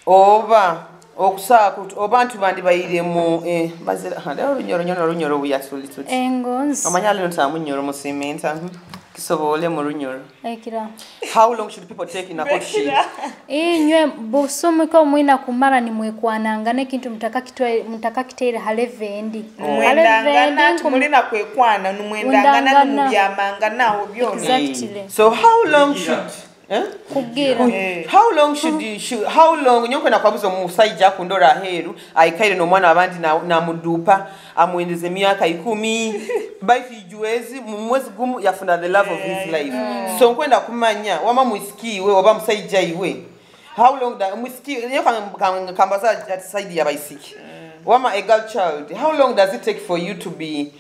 oba okusaku obantu bandi bayire mu bazira handa runyoro buyasuli tuti engonzi amanyalo ntamunyoro musimenta kisobole mu runyoro ekira how long should people take in a courtship inywe bosomeka omwina kumara ni mwekwananga ne kintu mutaka kitera halevendi mwendangana tumulina kwekwana numwendangana numubyamanga naho byone exactly so how long should kugira how long nyonko nakwabuzo musajja kundora heru aikaire no mwana abandi na mudupa amwendeze myaka 10 bayijuezi mu mwezi gumu yafuna the love of his life so nkwenda kumanya wama mwisikiwe oba musajja iwe how long da mwisikiwe kambaza at side ya baisiki wama a girl child how long does it take for you to be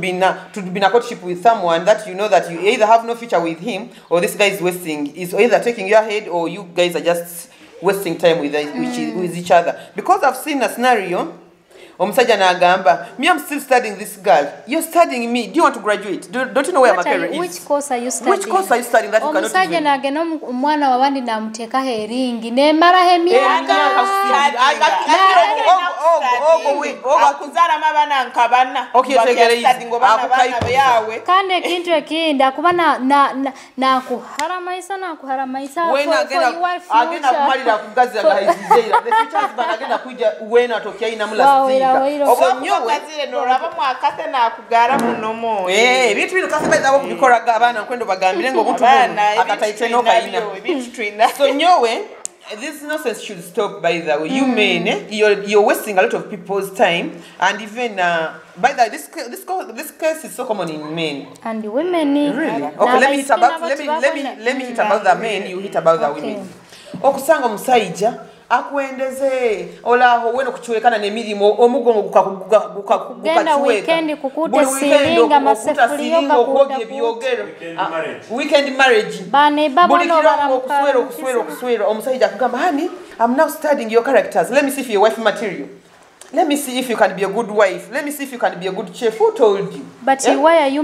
in a courtship with someone that you know that you either have no future with him or this guy is either taking your head or you guys are just wasting time with each other because I've seen a scenario omusajja nagamba me I'm still studying this girl you're studying me do you want to graduate don't you know where my career is which course are you studying that you cannot omusajja nagena omwana wabandi namuteka heringi ne mara hemyaka kuzara mabana nkabana kande kintu ekindi akuba na kuharamaisa agenda kumalira kugazi agahizizeira the features banagenda kuja wena tokya ina mulastika obwakazire noraba mwakate nakugara munomo bintu bino kasebeza abo kubikoraga abana kwendo bagambire ngo omuntu akataite no kaina so nyowe this nonsense should stop by the way you mean you're wasting a lot of people's time and even by the this case is so common in men and women really okay let me hit about the men you hit about the women okusanga musajja akuendeze olaho weno kuchwekana nemirimo omugongo gukakuchweka weekend kukute silinga masefuliyo gakuta byogero weekend marriage bane babono kuswero omusajja akugamba honey I'm now studying your characters let me see if you're wife material let me see if you can be a good wife let me see if you can be a good chef who told you but why are you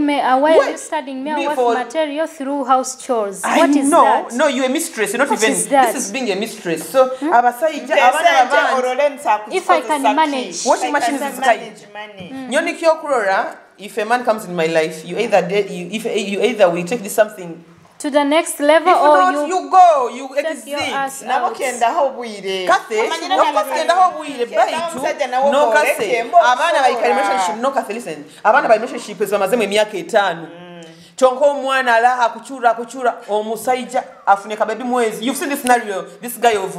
studying me wife material through house chores what is that no you're a mistress you're not even this is being a mistress so abasajja abana if I can manage washing machine is sky nyoni kyokurora if a man comes in my life you either we take this something to the next level or you exit nabokenda ho bwire kase nokenda ho bwire baitu no kase abana ba relationship no kase listen abana ba relationship ezamazemo emyaka 5 chonko omwana alaha kuchura omusajja afune kabebi mwezi you've seen this scenario this guy of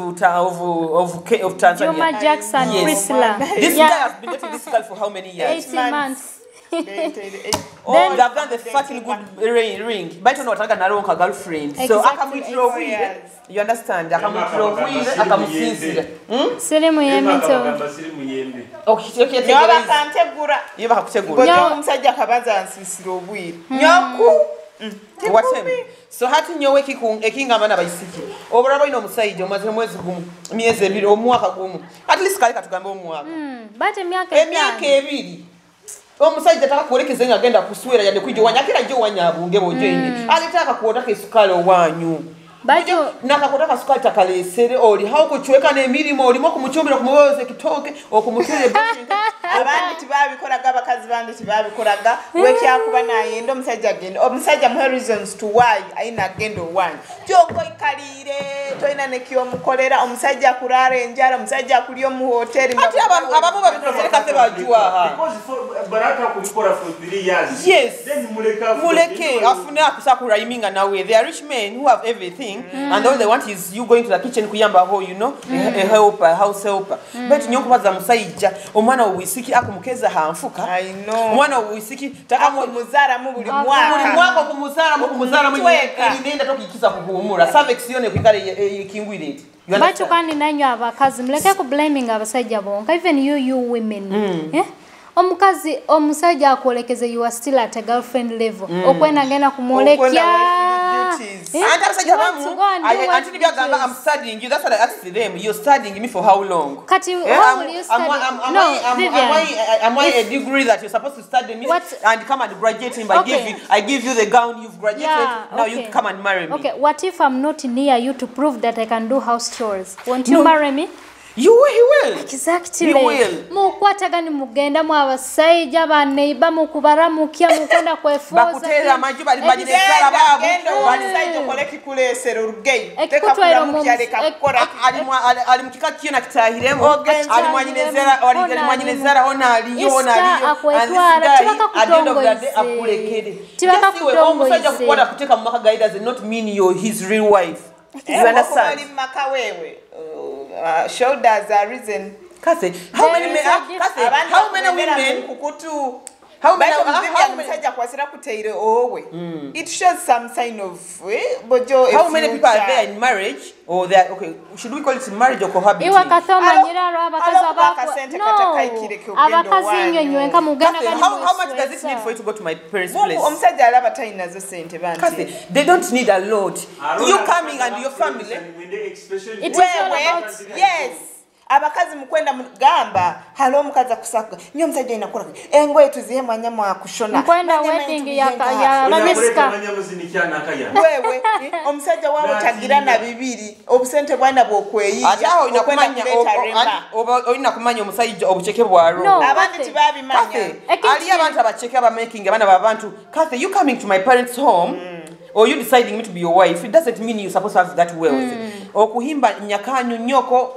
Tanzania Joma Jackson Priscilla this guy has been dating this girl for how many years 18 months then they've done the fucking good ring but you know what naronka girlfriend so akamwitiro wire you understand akamwitiro wire akamusinzira sirimu yemito okay yaba kantegura yaba kutegura omusajja kabaza ansisiro obwire nyaku So hati nyowe ekingamba n'abayisiki obalaba ino omusajja omaze mwezi gumu myezi ebiri omwaka gumu at least kale katugambe omwaka bate emyaka 2 omusajja takakuolekeze nga agenda kuswera yadde kwijja wanya akira jjo wanya abunge bojo ine alitaka kuotaka esukali owanyu bajo nakakotaka sukali takalesere oli hawo kuchweka n'emirimo olimo kumuchumbira kumuwoze kitoke okumutule abandi tibabikoraga abakazi bandi tibabikoraga wekyakuba naye ndo omusajja mu reasons to why aina gendo one joko ikalire toina nekyomukolera omusajja kurara enjala omusajja kulyo mu hotel ati abamu babikosereka se bajua because baraka kubikora for 3 years yes then muleke afune akusakura iminga nawe they are rich men who have everything and all they want is you going to the kitchen kuyamba ho you know a helper a house helper but nyokubaza musajja omwana owisiki akumukeza hanfuka I know omwana owisiki takamu muzara mu buli mwaka kumuzara mu nenda tokikiza kuhumura cervix yone kwikale kingwirete bacho kandi nanyo abakazi muleke ku blaming abasajja bonka even you women omukazi omusajja akolekeze you are still at a girlfriend level okwena ngena kumolekya and abasajja bamu anti byagamba I'm studying you that's what I asked them you're studying me for how long kati how will you study am I a degree that you're supposed to study me and come and graduate by I give you the gown you've graduated now you come and marry me okay what if I'm not near you to prove that I can do house chores won't you marry me he will exactly he will mukwatagani mugenda mu abasajja baneiba mukubaramukia mukwenda kwefoza bakutera manju bali majinezala babu abasajja koleki kulesera urugei teka kulamukia leka kukora ali mukika kiona kitahiremo ali mwanyinezala hona aliyo akwetwara tibaka kutongoize tibaka kutongoize kukwata kuteka mu maka guide does not mean you're his real wife you understand maka wewe shoulders are risen Kathy how many women kukutu how many kwasira kuteire owe it shows some sign of bojo how many people are there in marriage or they are okay should we call it marriage or cohabiting iwa kathoma nyiraro abakazi abakazi nyonywe nka mugana kani how much does it need for you to go to my parents place omusajja alaba taina zo sente bantu Kathy they don't need a lot you coming and your family it is all about yes abakazi mukwenda mugamba halo omukazi akusaka nyo msajja inakora engoye tuzihe nyama akushona mukwenda wedding ya mamiska wewe omusajja wawe tagira na bibiri obusente bwana bwokweyi ajaho inakumanya oina kumanya omusajja obucheke bwaro abandi tibabimanya ali abantu abacheke aba making abana babantu Kathy you coming to my parents home or you deciding me to be your wife it doesn't mean you're supposed to have that wealth okuhimba nyakanyu nyoko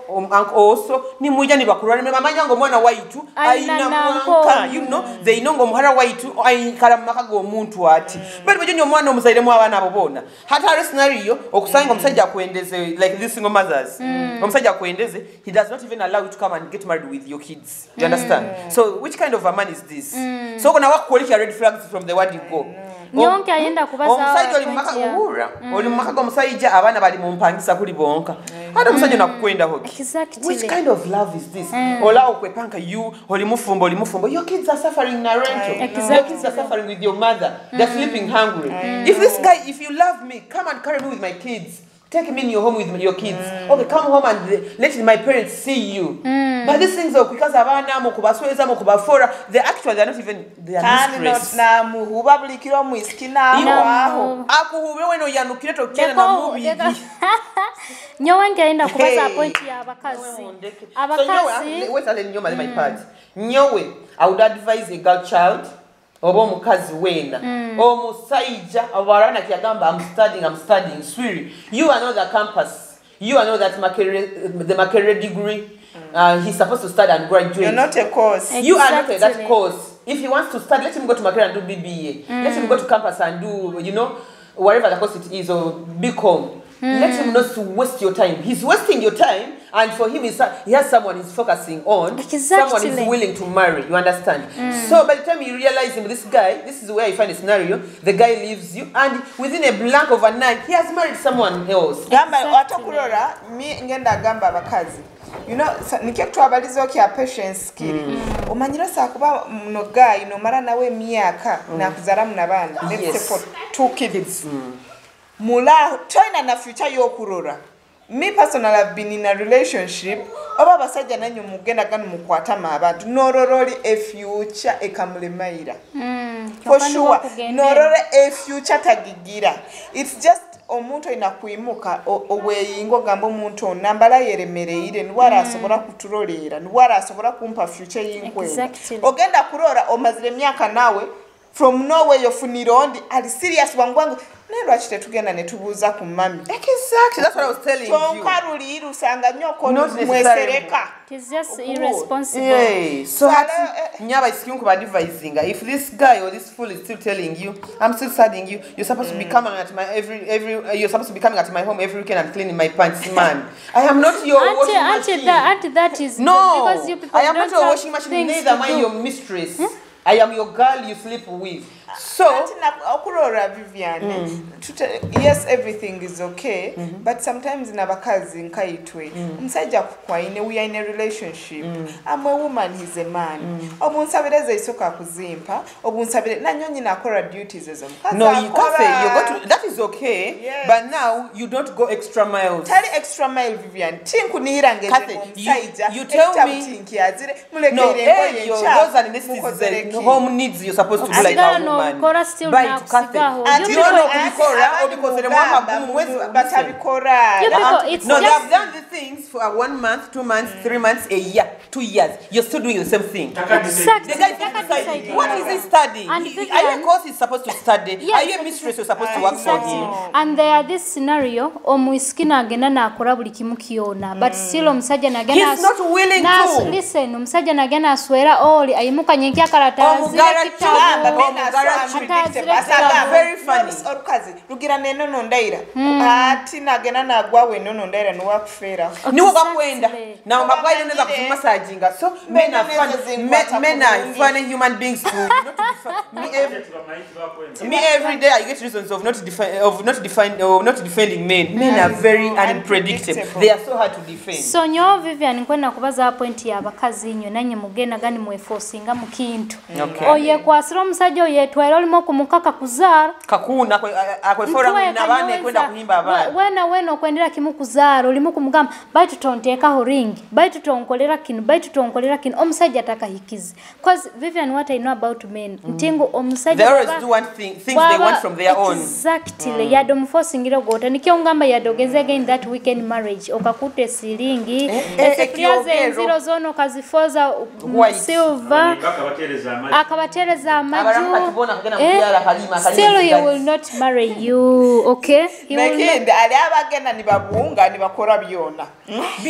also ni muja ni bakurane mamanya ngo mwana waitu aina mwanka you know they know muhara waitu ayikala makago omuntu ati but bajo nyo mwana omusaire mu abana abobona hata scenario okusanga omusajja kuendeze like this single mothers omusajja kuendeze he does not even allow you to come and get married with your kids you understand so which kind of a man is this so kuna wakukoleka red flags from the word you go nyonke ayenda kubaza omusajja oli maka uhura oli maka omusajja abana bali mu mpangisa kuli bonka hata omusajja nakukwenda hoki which kind of love is this ola okwepanka you oli mufumbo your kids are suffering in a rental your kids are suffering with your mother they're sleeping hungry if this guy if you love me come and carry me with my kids take me in your home with your kids okay come home and let my parents see you but these things are because abana mo kubasweza mo kubafora they actually are not even they are mistress na muhuba bulikiro muiskina aho akuhube weno yanukire to kena na mubi nyowe ngenda kubaza point ya abakazi wait let nyoma my part nyowe I would advise a girl child obo mukazi wena omusajja abarana kyagamba I'm studying swiri you are not the campus you are not that the Makerere degree he's supposed to study and graduate you're not a course you are not that course if he wants to study let him go to Makerere and do BBA let him go to campus and do you know whatever the course it is or BCom let him not to waste your time. He's wasting your time, and for him, he has someone he's focusing on, someone he's willing to marry. You understand? So by the time you realize him, this guy, this is where you find a scenario. The guy leaves you, and within a blink of an eye, he has married someone else. Gamba watakurora mi ngenda gamba bakazi. You know, nikiye kutwabalizo kya patience skill. Omanyira sakuba no guy no mara nawe myaka na kuzara munabana. Let's say for 2 kids. Mula toina na future yokurora. Me personally have been in a relationship. Oba basajja nanyo mugenda ganu mukwatama abantu. Nororoli a future ekamulemaira. For sure. Norore a future tagigira. It's just omuntu ina kuimuka oweyingo gambo omuntu nambala yeremereire nwara asobora kutulolera nwara asobora kumpa future yinkwe ogenda kurora omazire myaka nawe from nowhere yofunirondi ali serious wangwangu nero achite tugenda netubuza ku mami exactly that's what I was telling you tonkaruli irusanga nyoko mwesereka it's just irresponsible so nyaba isikinku ba advising if this guy or this fool is still telling you I'm still studying you you're supposed to be coming at my you're supposed to be coming at my home every weekend and cleaning my pants man I am not your washing machine that is no because you people I am not your washing machine neither am I your mistress I am your girl you sleep with. So, Vivian, yes, everything is okay, but sometimes in abakazi nkaitwe. Msaja kukwaine, we are in a relationship. I'm a woman, he's a man. Obunsabireza isoka kuzimpa. Obunsabire na nyonyi nakora duties ezo. No, you can't say you go to. That is okay, yes. But now you don't go extra miles. Tell extra mile, Vivian. Tinku nirange. You tell me. No, those are necessities. Home needs you're supposed to be like a woman. Buy to cafe. And you don't know kubikora because the mama batabikora. No, they have done the things for 1 month, 2 months, 3 months, a year, 2 years. You're still doing the same thing. Exactly. The guy decided. What is he studying? Are you a course he's supposed to study? Yes. Are you a mistress you're supposed to work for him? And there this scenario, omuiskina agenda na akora buli kimu kiona, but still omusajja nagenda he's not willing to. Listen, omusajja nagenda aswera oli ayimuka nyenkia karatazi. Very funny. Rugira neno nondaira. Ati nagena nagwawe neno nondaira nuwa kufera. Niwo bakwenda. Na mabwaye neza kufuma sajinga. So men are funny human beings too. Me every day I get reasons of not defending men. Men are very unpredictable. They are so hard to defend. So nyo Vivian nkwenda kubaza point ya bakazi nyo nanye mugenda gani mweforcinga mu kintu. Oye kwasira omusajja oye twera olimo kumukaka kuzara kakuna akwefora nabane kwenda kuhimba abana wena okwendera kimu kuzara olimo kumugamba bai tutonteka ring bai tutonkolera kinu omusajja atakahikize cause Vivian what I know about men ntingo omusajja they always do one thing things they want from their own exactly yadom forcingiro gota nikiongamba yadogeze again that weekend marriage okakute silingi esefriaze zero zono kazifoza silver akabatereza amaju still he will not marry you, okay? He will not. Ali abagenda nibabunga nibakora byona.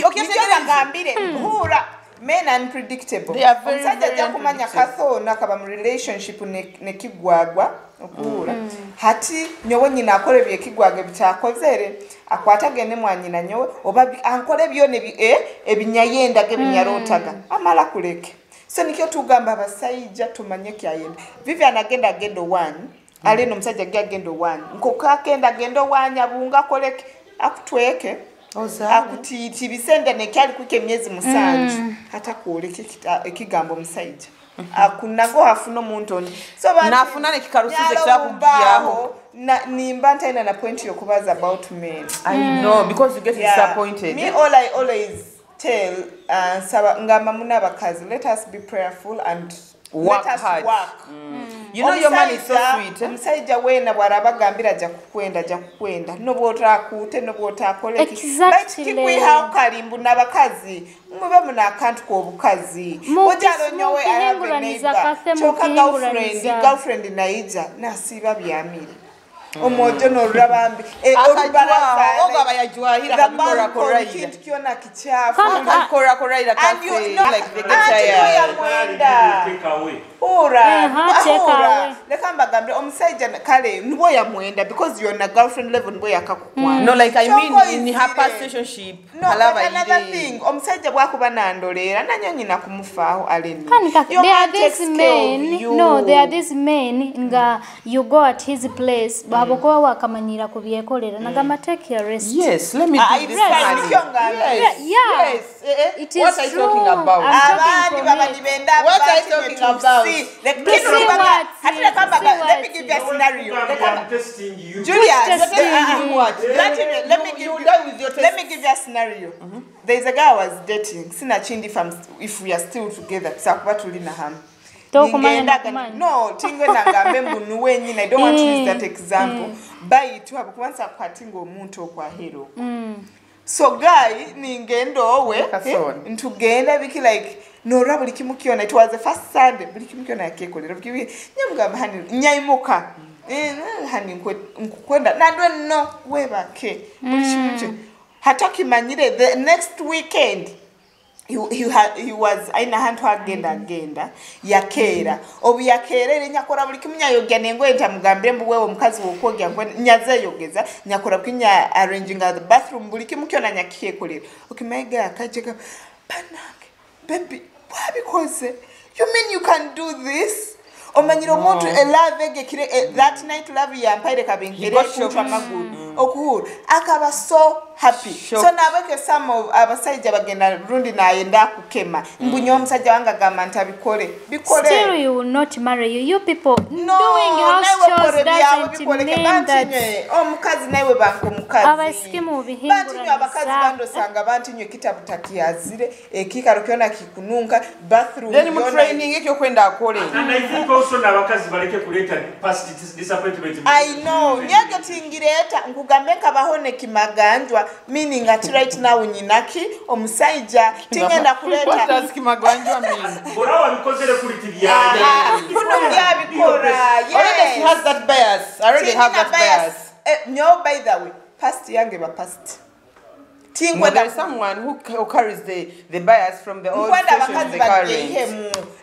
Okay, ngambire hura men unpredictable. They are very kumanya kathona kaba mu relationship ne kigwagwa okura. Hati nyowe nyina akore bye kigwagwa bitakozere akwata gene mwanyina nyowe oba ankore byone ebinyayenda gebinyarotaga amala kuleke. So nikyo tugamba abasajja tumanye kyayenda. Vivian agenda gendo 1 ali no musajja gendo 1 nkoka kenda gendo 1 abunga koleke akutweke akutiti bisende ne kyali kuke myezi musanju hata kuoleke ekigambo musajja akunago hafuno muntu oni so nafuna ne kikarusize kyakugiyaho nimba ntaina na point yokubaza about men. I know because you get disappointed. Me all I always tell ngamba muna bakazi let us be prayerful and work let us hard. Work. You know your man is so sweet. Omusajja wena bwarabagambira ja kukwenda nobota kute nobota koleki exactly. Kikwiha kalimbu nabakazi mube muna akantu ko bukazi ojalo nyowe arabeneza choka girlfriend naija nasiba byamire omojo no rabambi olubaraza ogaba yajwahira kabikora koraira kiona kichafu kabikora koraira kafe like the get ura leka mbagambe omusajja kale nibwo yamwenda because you're on a girlfriend level nibwo yakakukwana no like I mean in her past relationship another thing omusajja bwakuba nandolera nanyo nyina kumufaaho aleni there are these men there are these men nga you go at his place babokuba wakamanyira kubyekolera nagamba take your rest. Yes, let me do this. Yes. It is what are you talking about? What are you talking about? Let me give you a scenario. I'm testing you. Julia, let me give you a scenario. There is a guy I was dating. Sina chindi if we are still together. Sakuba tulina ham. No, tingwe nangambe munu wenyine. I don't want to use that example. Buy it wabo kubanza kwatingo omuntu okwa hero. So guy ningendo we ntugenda biki like no rabuli kimukiona. It was the first Sunday buli kimukiona yakekolera biki nyamugamba hani nyaimuka hani nkwenda nandwe no webake hata kimanyire the next weekend he was aina hantu agenda yakera obu yakerere nyakora buli kimnya yogya nengo entamugambire mbu wewe mukazi wokogya ngwe nyaze yogeza nyakora bwinya arranging the bathroom buli kimukyona nyakiyekolera okimega akajeka panange baby why because you mean you can do this omanyiro omuntu elave gekire that night love yampaire kabengere kuchwa magulu okuhura akaba so happy so nabeke some of abasajja bagenda rundi naenda kukema mbunyo omusajja wanga gamba ntabikole bikole still you will not marry you people doing house chores doesn't mean that omukazi nawe banko mukazi abaisikimu bihingura bantu abakazi bando sanga bantu nyo kitabu takiyazire ekikaro kyona kikununka bathroom then mu training ekyo kwenda akole and I think also nabakazi baleke kuleta past disappointment I know nyaga tingireta ngugameka bahone kimaganjwa meaning at right now nyinaki omusajja tingenda kuleta what does kimaganjwa mean borawa bikozere kulitibyaje kuno byabikora already she has that bias already have that bias no by the way past yange ba past tingwa there is someone who carries the bias from the old sessions they carry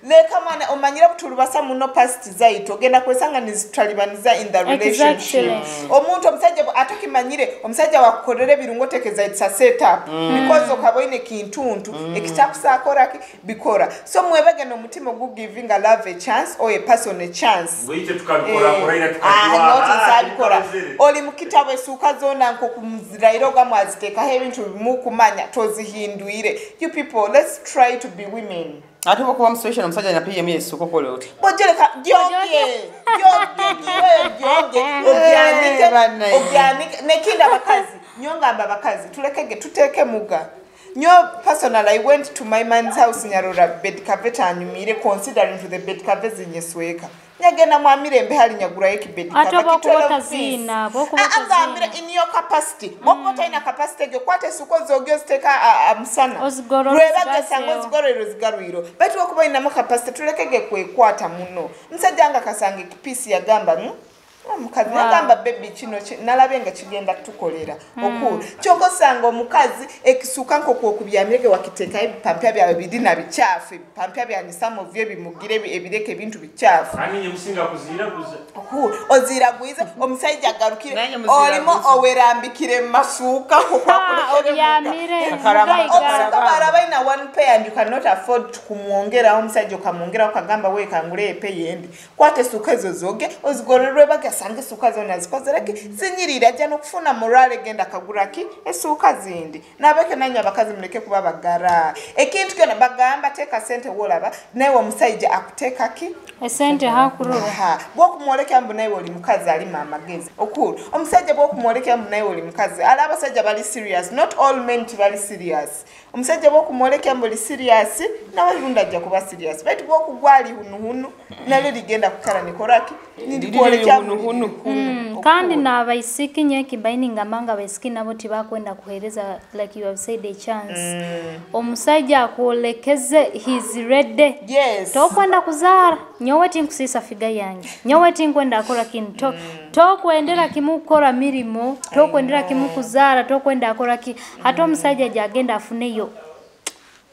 leka mana omanyira butulubasa muno past zaito genda kwesanga nizitwalibaniza in the relationship omuntu omusajja atokimanyire omusajja wakukolera birungo tekeza it's a setup because okaboine kintuntu ekitakusakoraki bikora so mwebege no mutima go giving a love a chance or a person a chance wite tukabikora koraira tukabikora oli mukitabo esuka zona nko kumuzirairo gamwaziteka hebintu mukumanya tozihinduire you people let's try to be women atuba kuba situation omusajja na PM yesuko kole oti bojeleka joge obyani nekinda bakazi nyongamba bakazi tulekege tuteke muga nyo personal I went to my man's house nyarora bed carpet anyumire considering to the bed carpet zinyesweka nyagena mwamirembe hali nyagura ekibedi kabakitola zina angambira in your capacity mokota ina capacity gyo kwate suko zogyo steka amsana rweba sango zigorero zigarwiro bati wakuba ina capacity tulekege kwekwata muno nsajanga kasange kipisi ya gamba omukazi nagamba baby kino nalabenga kigenda tukolera okuru kyoko sango omukazi ekisuka nko kubyamire wakiteka ebipampya byawe bidina bichafu ebipampya bya nisamo vye bimugire ebireke ebintu bichafu ani nyemusinga kuzira kuza okuru ozira gwiza omusajja garukire olimo owerambikire masuka obyamire barabaina one pay and you cannot afford kumwongera omusajja kamwongera okagamba we kangule epe yendi kwate suka ezo zoge ozigorerwe sange suka zona zikozereki zinyirira ajja nokufuna morale genda kaguraki esuka zindi nabeke nanya abakazi muleke kuba bagara ekintu kyona bagamba teka sente wolaba nawe omusajja akuteka ki esente hakuru bwokumwoleka mbu nawe oli mukazi ali mamagezi okuru omusajja bwokumwoleka mbu nawe oli mukazi ala abasajja bali serious not all men bali serious omusajja bwokumwoleka mbu oli serious nawe lunda ajja kuba serious baitu bwokugwali hunu nalo ligenda kukala nikoraki ndikuoleka kandi nabaisiki nyeki baininga manga baisiki nabo tibakwenda kuhereza like you have said a chance omusajja akolekeze his ready yes tokwenda kuzara nyowe tinkusisa figa yange nyowe tinkwenda akora kintu tokwendera kimukora mirimo tokwendera kimukuzara tokwenda akora ki hata omusajja jagenda afuneyo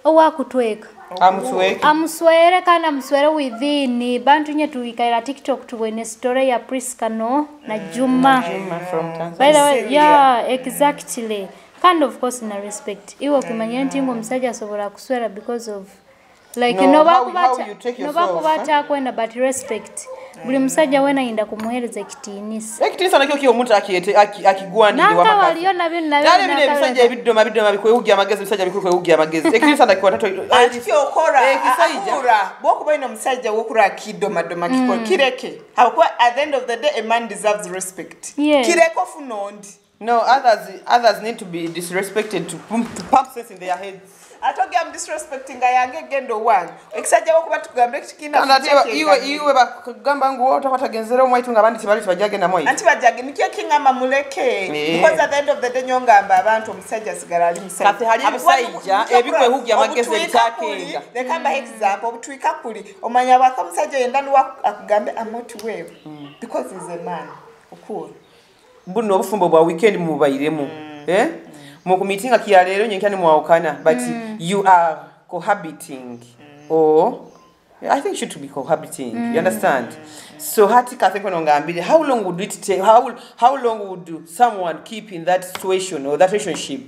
owakutweka amusweke amuswere kandi amuswere within bantu nye tuikaira TikTok tuwene story ya Priska no na Juma from Tanzania. by the way yeah exactly kind of course na respect iwo kimanya ntingo msaja asobola kuswera because of like no, no bakubata kwenda but respect buli musajja wena inda kumuhereza kitinisa ekitinisa nakyo kiyo omuntu akigwanire wamaka waliona bino nale bino ebisajja ebiddoma bikwewugira amagezi bisajja bikwewugira amagezi ekitinisa nakyo tato okora akura bokuba ino musajja wokura kidomadoma kiko kireke hakuwa at the end of the day a man deserves respect kireko funondi no others need to be disrespected to pump sense in their heads. Atoge am disrespecting ayange gendo one. Ekisajja wokuba tugambe kikina. Kanateba iwe bakugamba ngo otakatagenzera omwaitu ngabandi tibali tibajage na mwaitu. Anti bajage nikiye kingama muleke. Because at the end of the day nyongamba abantu omusajja sigala ali musajja. Kati hali musajja ebikwe hugya mageze bitakenga. The kamba example obutwika kuli omanya baka musajja yenda ni akugambe amoti wewe. Because he's a man. Ukuri. Mbuno obufumbo bwa weekend mubairemu. Muku meeting akiya lero nyenkani mwaukana but you are cohabiting or I think should be cohabiting you understand so hati katheko ngambile how long would it take how long would someone keep in that situation or that relationship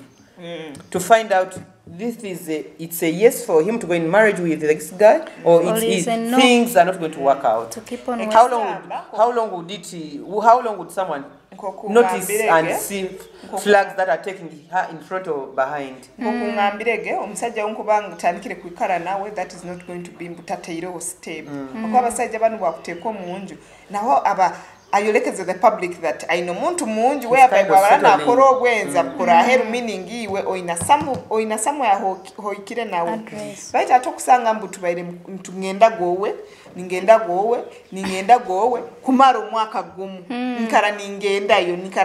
to find out it's a yes for him to go in marriage with this guy or it's no. Things are not going to work out to keep on how long would someone notice and see flags that are taking her in front or behind ngambirege omusajja wonkubanga tandikire kwikara nawe that is not going to be mutateiro step akwa basajja banu bakuteko munju naho aba ayolekeze the public that aino muntu munju whereby bwana akora obwenza kura heru meaning iwe oina samu ya hoikire nawe baita atokusanga mbutu baire mtungenda gowe ningenda gowe kumara umwaka gumu nkara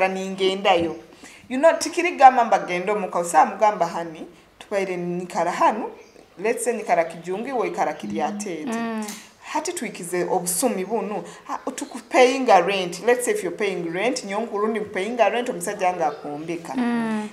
ningendayo you know tikirigama mbagendo mukausa mugamba hani tubaire nikara hanu let's say nikara kijungi wo ikara kiryatete hati tuikize obusumi bunu tukupaying rent let's say if you're paying rent nyonkurundi paying rent omusajja anga akumbika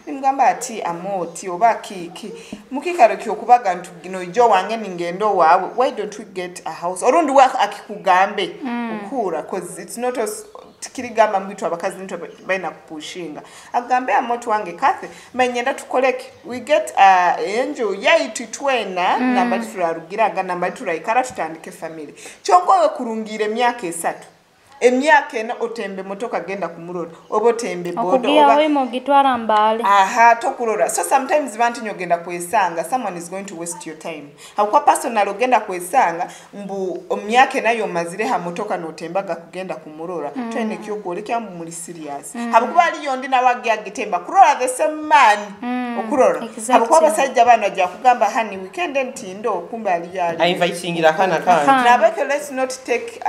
nimugamba ati amoti oba kiki mukikaro kyokubaga ntugino jo wange ningendo wawe why don't we get a house orundi wa akikugambe ukura cause it's not us tikirigamba mbitu abakazi nto baina kupushinga agambe amoti wange kathe menyenda tukoleke we get angel yaitu twena namba turarugiraga namba turayikara tutandike family chongowe kurungire myaka 3 emyaka ena otembe motoka genda kumurora obotembe bodo oba wemo gitwara mbale tokurora so sometimes bantu nyogenda kwesanga someone is going to waste your time hakwa personal ogenda kwesanga mbu omyaka nayo mazire ha motoka notembaga kugenda kumurora twene kyogolekya muri serious habukuba ali yondi nawage agitemba kurora the same man okurora habukuba basajja bana ajja kugamba hani weekend ntindo kumbe ali yali I inviting irakana nabeke let's not take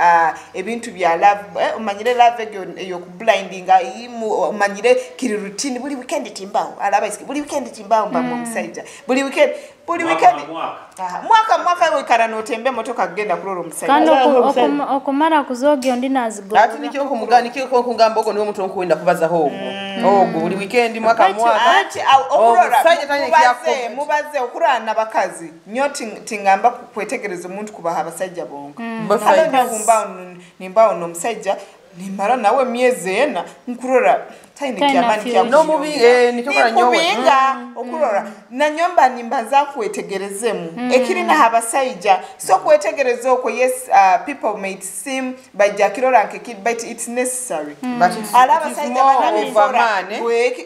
ebintu bya love umanyire love yo blindinga umanyire kiri routine buli weekend timbaho alaba isiki buli weekend timbaho mba musajja buli weekend mwaka wikara notembe motoka kugenda kuloro musajja kandi okumara kuzoge ondi nazigo ati nikyo kumugani kiko kungamba oko niwo muntu onkuwenda kubaza hogo buli weekend mwaka ati okurora mubaze okurana bakazi nyoti tingamba kwetegereza umuntu kubaha abasajja bongo nimba ono musajja nimara nawe myezi ena nkurora taini kiamani kia no mubi nitokora nyowe okurora na nyomba nimba za kwetegerezemu ekiri na habasajja so kwetegereza oko yes people may seem by jakirora nkekid but it's necessary but it's more man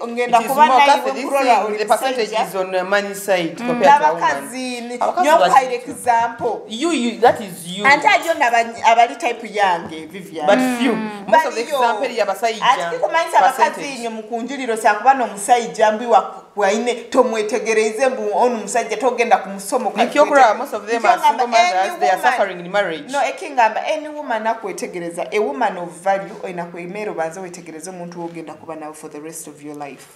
ongenda kuba nayo okurora the percentage is on money side compared to women nyomba example you that is you and ajo abali type yange Vivian but few most of the example ya basajja ati kumanisa abakazi inyo mukunjuliro cyakubana omusajja mbi waine tomwetegereze mbu onu musajja togenda kumusomo kwa nikiyokura most of them are single mothers they are suffering in marriage no ekingamba any woman akwetegereza a woman of value oina kwemero banza wetegereza umuntu ogenda kuba nawe for the rest of your life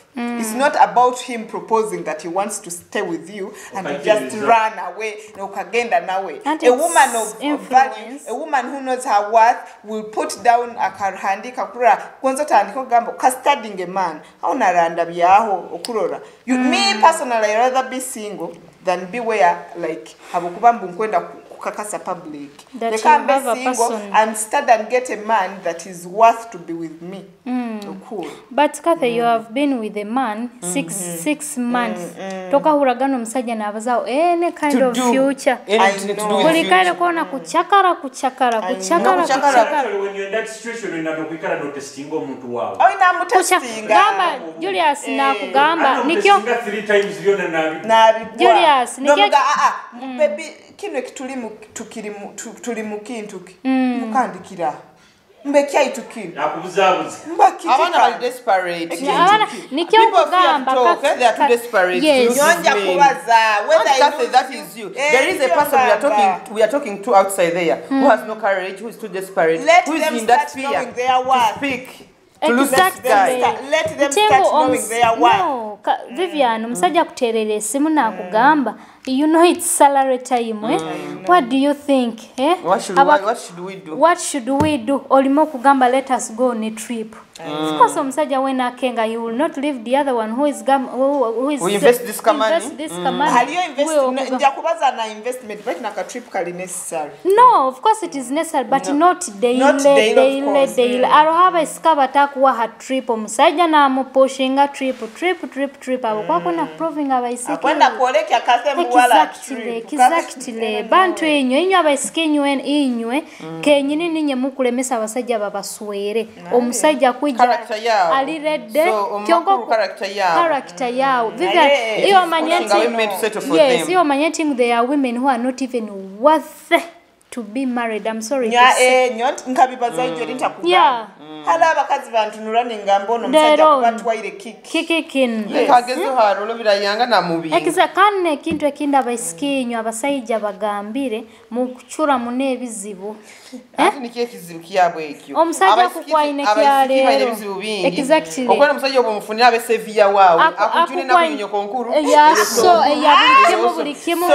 it's not about him proposing that he wants to stay with you and you just run away no kagenda nawe a woman of value a woman who knows her worth will put down akarhandika kura kwanza tandiko gambo studying a man hauna randa byaho okurora me personally I rather be single than be where like habukubambu nkwenda kukakasa public. That They can be you have a single person. and start and get a man that is worth to be with me. Cool. But Kathy, you have been with a man 6 months. Toka huragano msajja n'abazaawo any kind of future. Bulikale kuona kuchakara. Actually, when you're in that situation, you're not kwikala no testing omuntu wawe. Oh, ina mutestinga. Gamba Julius na kugamba nikyo 3 times byona nabi. Julius nikyo baby kino tuli mu kintu mukandikira mbekya itukira nakubuzabuza abana bali desperate abana nikyo kugamba they are too desperate nyonja kubaza whether that is you there is a person we are talking to outside there who has no courage, who is too desperate, who is in that fear to speak. Exactly. Let them start knowing their worth. No, Vivian, msajja kuterere simu na kugamba. You know it's salary time, eh? What do you think, eh? What should we do? What should we do? Olimo kugamba let us go on a trip. Of course, msajja wena kenga, you will not leave the other one who is who invest this money. Have you invested? Njakubaza na investment, but na ka trip kali necessary. No, of course it is necessary, but not daily. Arohaba iskaba takuwa ha trip omusajja na mupushinga trip abo kwakona proving abaisiki. Akwenda kuoleka kasemu Exactly. Bantu inyo abaisikinywe inywe kenyini ninye mukulemesa abasajja babaswere. Omusajja kujja ali redde kyonko character yao. Iyo manyeti. Yes, iyo manyeti there are women who are not even worth to be married. I'm sorry to say. Nkabibaza ijyo lintakugamba. Hala abakazi bantunura ningambono musajja kubatwaire kikikin. Kagezo haro birayanga na mubi. Exactly kintu ekinda abasikinyo abasajja bagambire mu kuchura mune ebizibu. Ati nikiye kizibu kiyabwe ekyo. Omusajja kukwaine kyalero. Exactly. Okwana omusajja obumufunira abe sevia wawe akujune na kunyo konkuru. So buli kimu.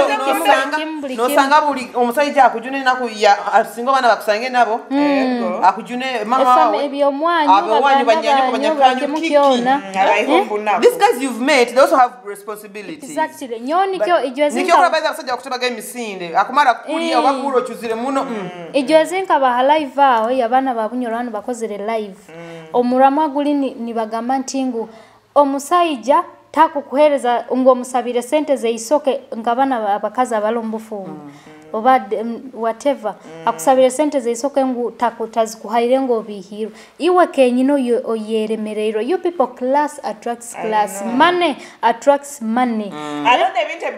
No sanga buli omusajja akujune na kuya asingo bana bakusange nabo. Akujune mama wawe. These guys you've met, they also have responsibilities. Exactly. Nikyo kubaza kusajja kutubaga emisinde akumara kulia obakuro chuzire muno. Ijwezenka ba live aho yabana babunyorano bakozere live. Omuramwa guli ni bagamba ntingu omusajja takukuhereza ngo musabire sente ze isoke ngabana abakazi abalombufu. Oba whatever akusabire sente ze isoke ngu takutazikuhaire ngo bihiro iwe kenyino oyeremerero. You people class attracts class, money attracts money.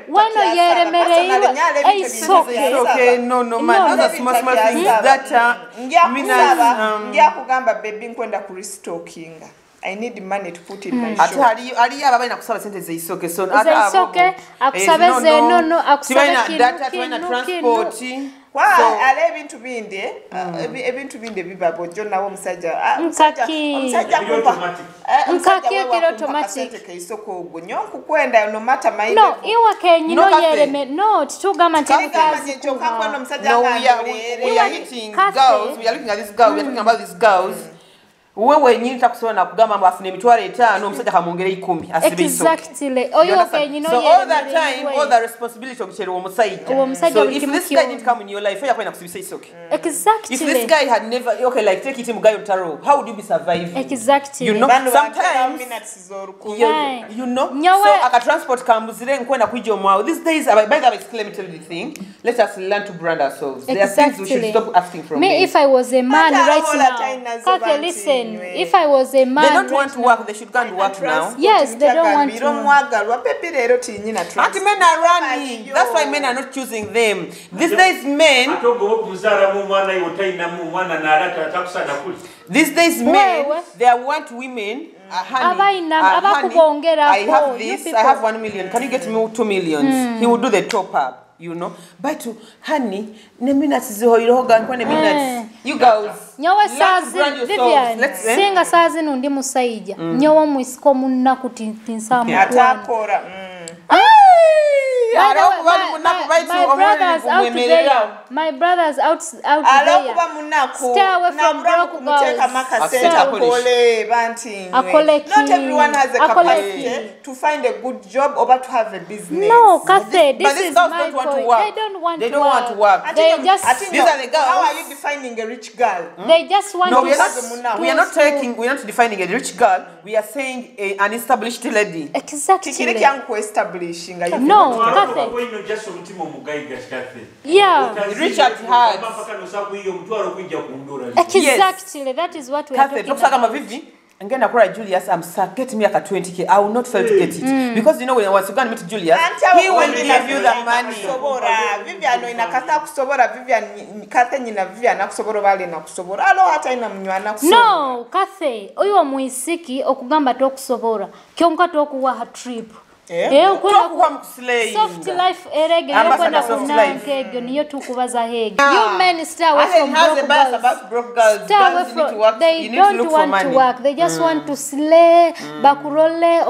Wano yeremerero okay no man, those are small things that ngia kugamba baby nkwenda ku restockinga. I need money to put in my shop. Ali aba bana kusaba sente ze isoke so isoke akusabeze no akusabeze data twana transport ale ebintu binde bibabo jo nawo musajja kilo automatic isoko ogwo nyonku kwenda no matter my no iwa kenyino yereme no tugama ntikazi no musajja no we are hitting girls, we are looking at this girl, we are talking about these girls. Wewe nyinyi takusona na kugamba mbafune emitwale 5 omusajja kamongere 10 asibe iso. Exactly. Oyo kenyino so all that time all the responsibility of chero omusajja. So if this guy didn't come in your life, you can kusibisa iso. Exactly. If this guy had never like take it him guy on tarot, how would you be surviving? Exactly. You know sometimes you know so aka transport kambuzire nkwenda kujja omwawo. These days by the way let me tell you the thing, let us learn to brand ourselves. There are things we should stop asking from me. If I was a man right now, okay, listen. If I was a man, they don't want to work. They should go and work now. Yes, they don't want to. Anti men are running. That's why men are not choosing them. These days, men. These days, men. They want women. Honey, I have this. I have 1 million. Can you get me 2 million? He will do the top up. You know, but honey, ne minutes zihoyiroho gankwa ne minutes. You girls. Nyowe sazi Vivian. Singa sazi nundi musayija. Nyowe muisiko munna kutinsa mu. Atakora. My brothers out there. Stay away from broke girls. Not everyone has a capacity to find a good job or to have a business. No, Kathe, this is my don't want point. to work. They don't want to work. They just. These are the girls. How are you defining a rich girl? They just want to. We are not defining a rich girl. We are saying an established lady. Exactly. No, Kathe. Yeah. Rich at heart. Exactly. That is what we are talking about. Ngenda kura Julius, I'm get me a 20k. I will not fail to get it because you know when I was going to meet Julius, he will give you the money. Vivian inakata kusobora Vivian Kathe nyina Vivian nakusobora bali nakusobora. Alo hata ina mnywana kusobora. No, Kathe, oyo muisiki okugamba tokusobora. Kyonka tokuwa ha trip. Soft life erege yokwenda kunanke niyo tukubaza hege. You men stay away from broke girls. Stay away from, they don't want to work. They just want to slay, bakurole,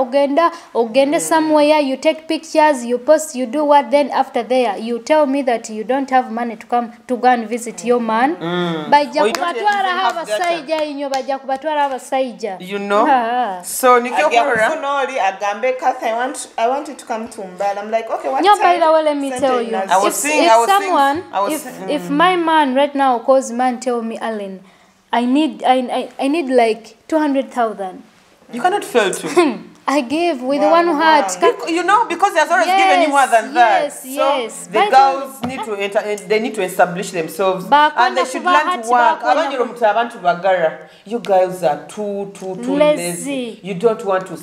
ogende somewhere, you take pictures, you post, you do what, then after there, you tell me that you don't have money to come to go and visit your man. Baja kubatwara hava saija inyo, baja kubatwara hava saija. You know? So, Nikiokura. Agambe Kathe, I want you to come to Mbala. I'm like, okay, what time? By the way, let me tell you. If my man right now calls me and tell me, Alan, I need like 200,000. You cannot fail to. I give with one heart. You know, because there's always given you more than that. Yes. The girls need to they need to establish themselves and they should learn to work. You guys are too lazy. You don't want to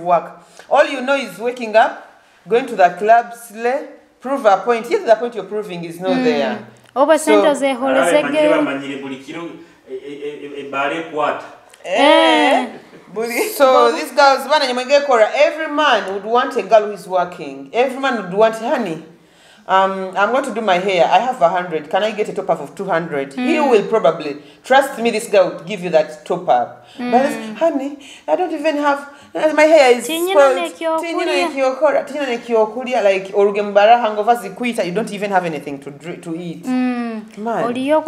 work. All you know is waking up, going to the club, slay, prove a point. Yes, the point you're proving is not there. So these girls, every man would want a girl who is working. Every man would want, honey, I'm going to do my hair. I have 100. Can I get a top up of 200? He will probably. Trust me, this guy would give you that top up. But honey, I don't even have, my hair is spoiled. Like, you don't even have anything to eat. Man. You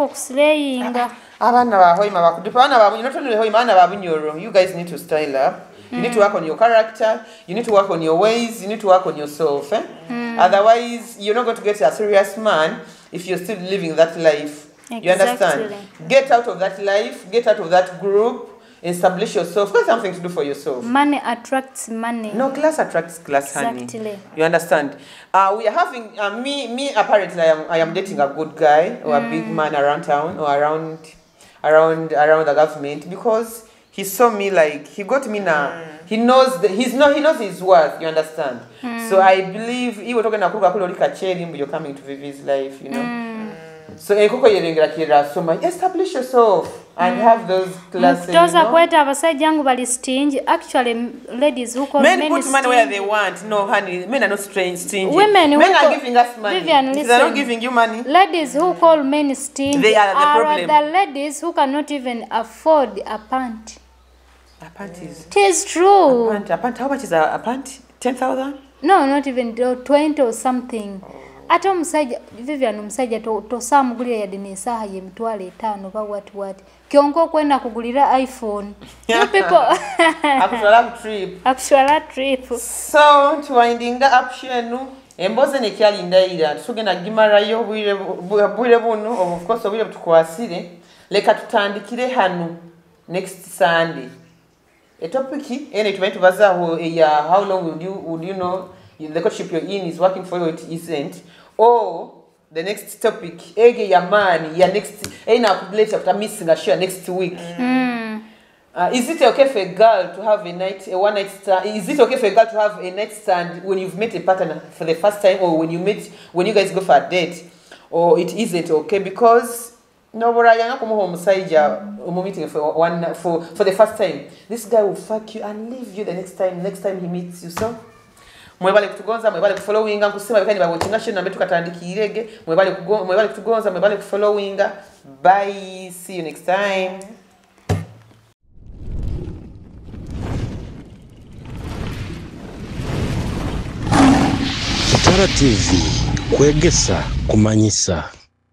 guys need to style up. You need to work on your character. You need to work on your ways. You need to work on yourself. Otherwise, you're not going to get a serious man if you're still living that life. Exactly. You understand? Get out of that life. Get out of that group. Establish yourself. Got something to do for yourself. Money attracts money. No, class attracts class, honey. Exactly. You understand? We are having me. Apparently, I am dating a good guy or a big man around town or around the government because he saw me like he got me now. He knows he knows his worth. You understand? So I believe he was talking about you're coming to Vivi's life. You know. So establish yourself and have those classes. Actually, ladies who call men put money where they want. No, honey, men are not stingy. Men are giving us money. Vivian, if they're not giving you money. Ladies who call men stingy they are the problem. The ladies who cannot even afford a pant. A pant is. It is true. A pant. How much is a pant? 10,000? No, not even 20 or something. Ata omusajja Vivian omusajja tosamugulira ya dinisa ye mitwale 5 ba what kyonko kwenda kugulira iPhone. You people actual trip. So twindinga option emboze ne kyalindaira tugenda gimarayo bwire buno of course obwire tukwasire leka tutandikire hanu next Sunday. A topic ene tubaye tubazaho ya how long would you know the courtship you're in is working for you, it isn't. Or the next topic, ege ya man, ya next, na later after missing a share next week. Is it okay for a girl to have a one night stand? Is it okay for a girl to have a night stand when you've met a partner for the first time, or when you guys go for a date? Or it isn't okay because no, but I am home meeting for the first time. This guy will fuck you and leave you the next time he meets you. So mwebale kutugonza mwebale kufollowinga kusema bekani ba watchinga show nambe tukatandikirege mwebale kutugonza mwebale kufollowinga. Bye, see you next time. Chitara TV, kwegesa kumanyisa.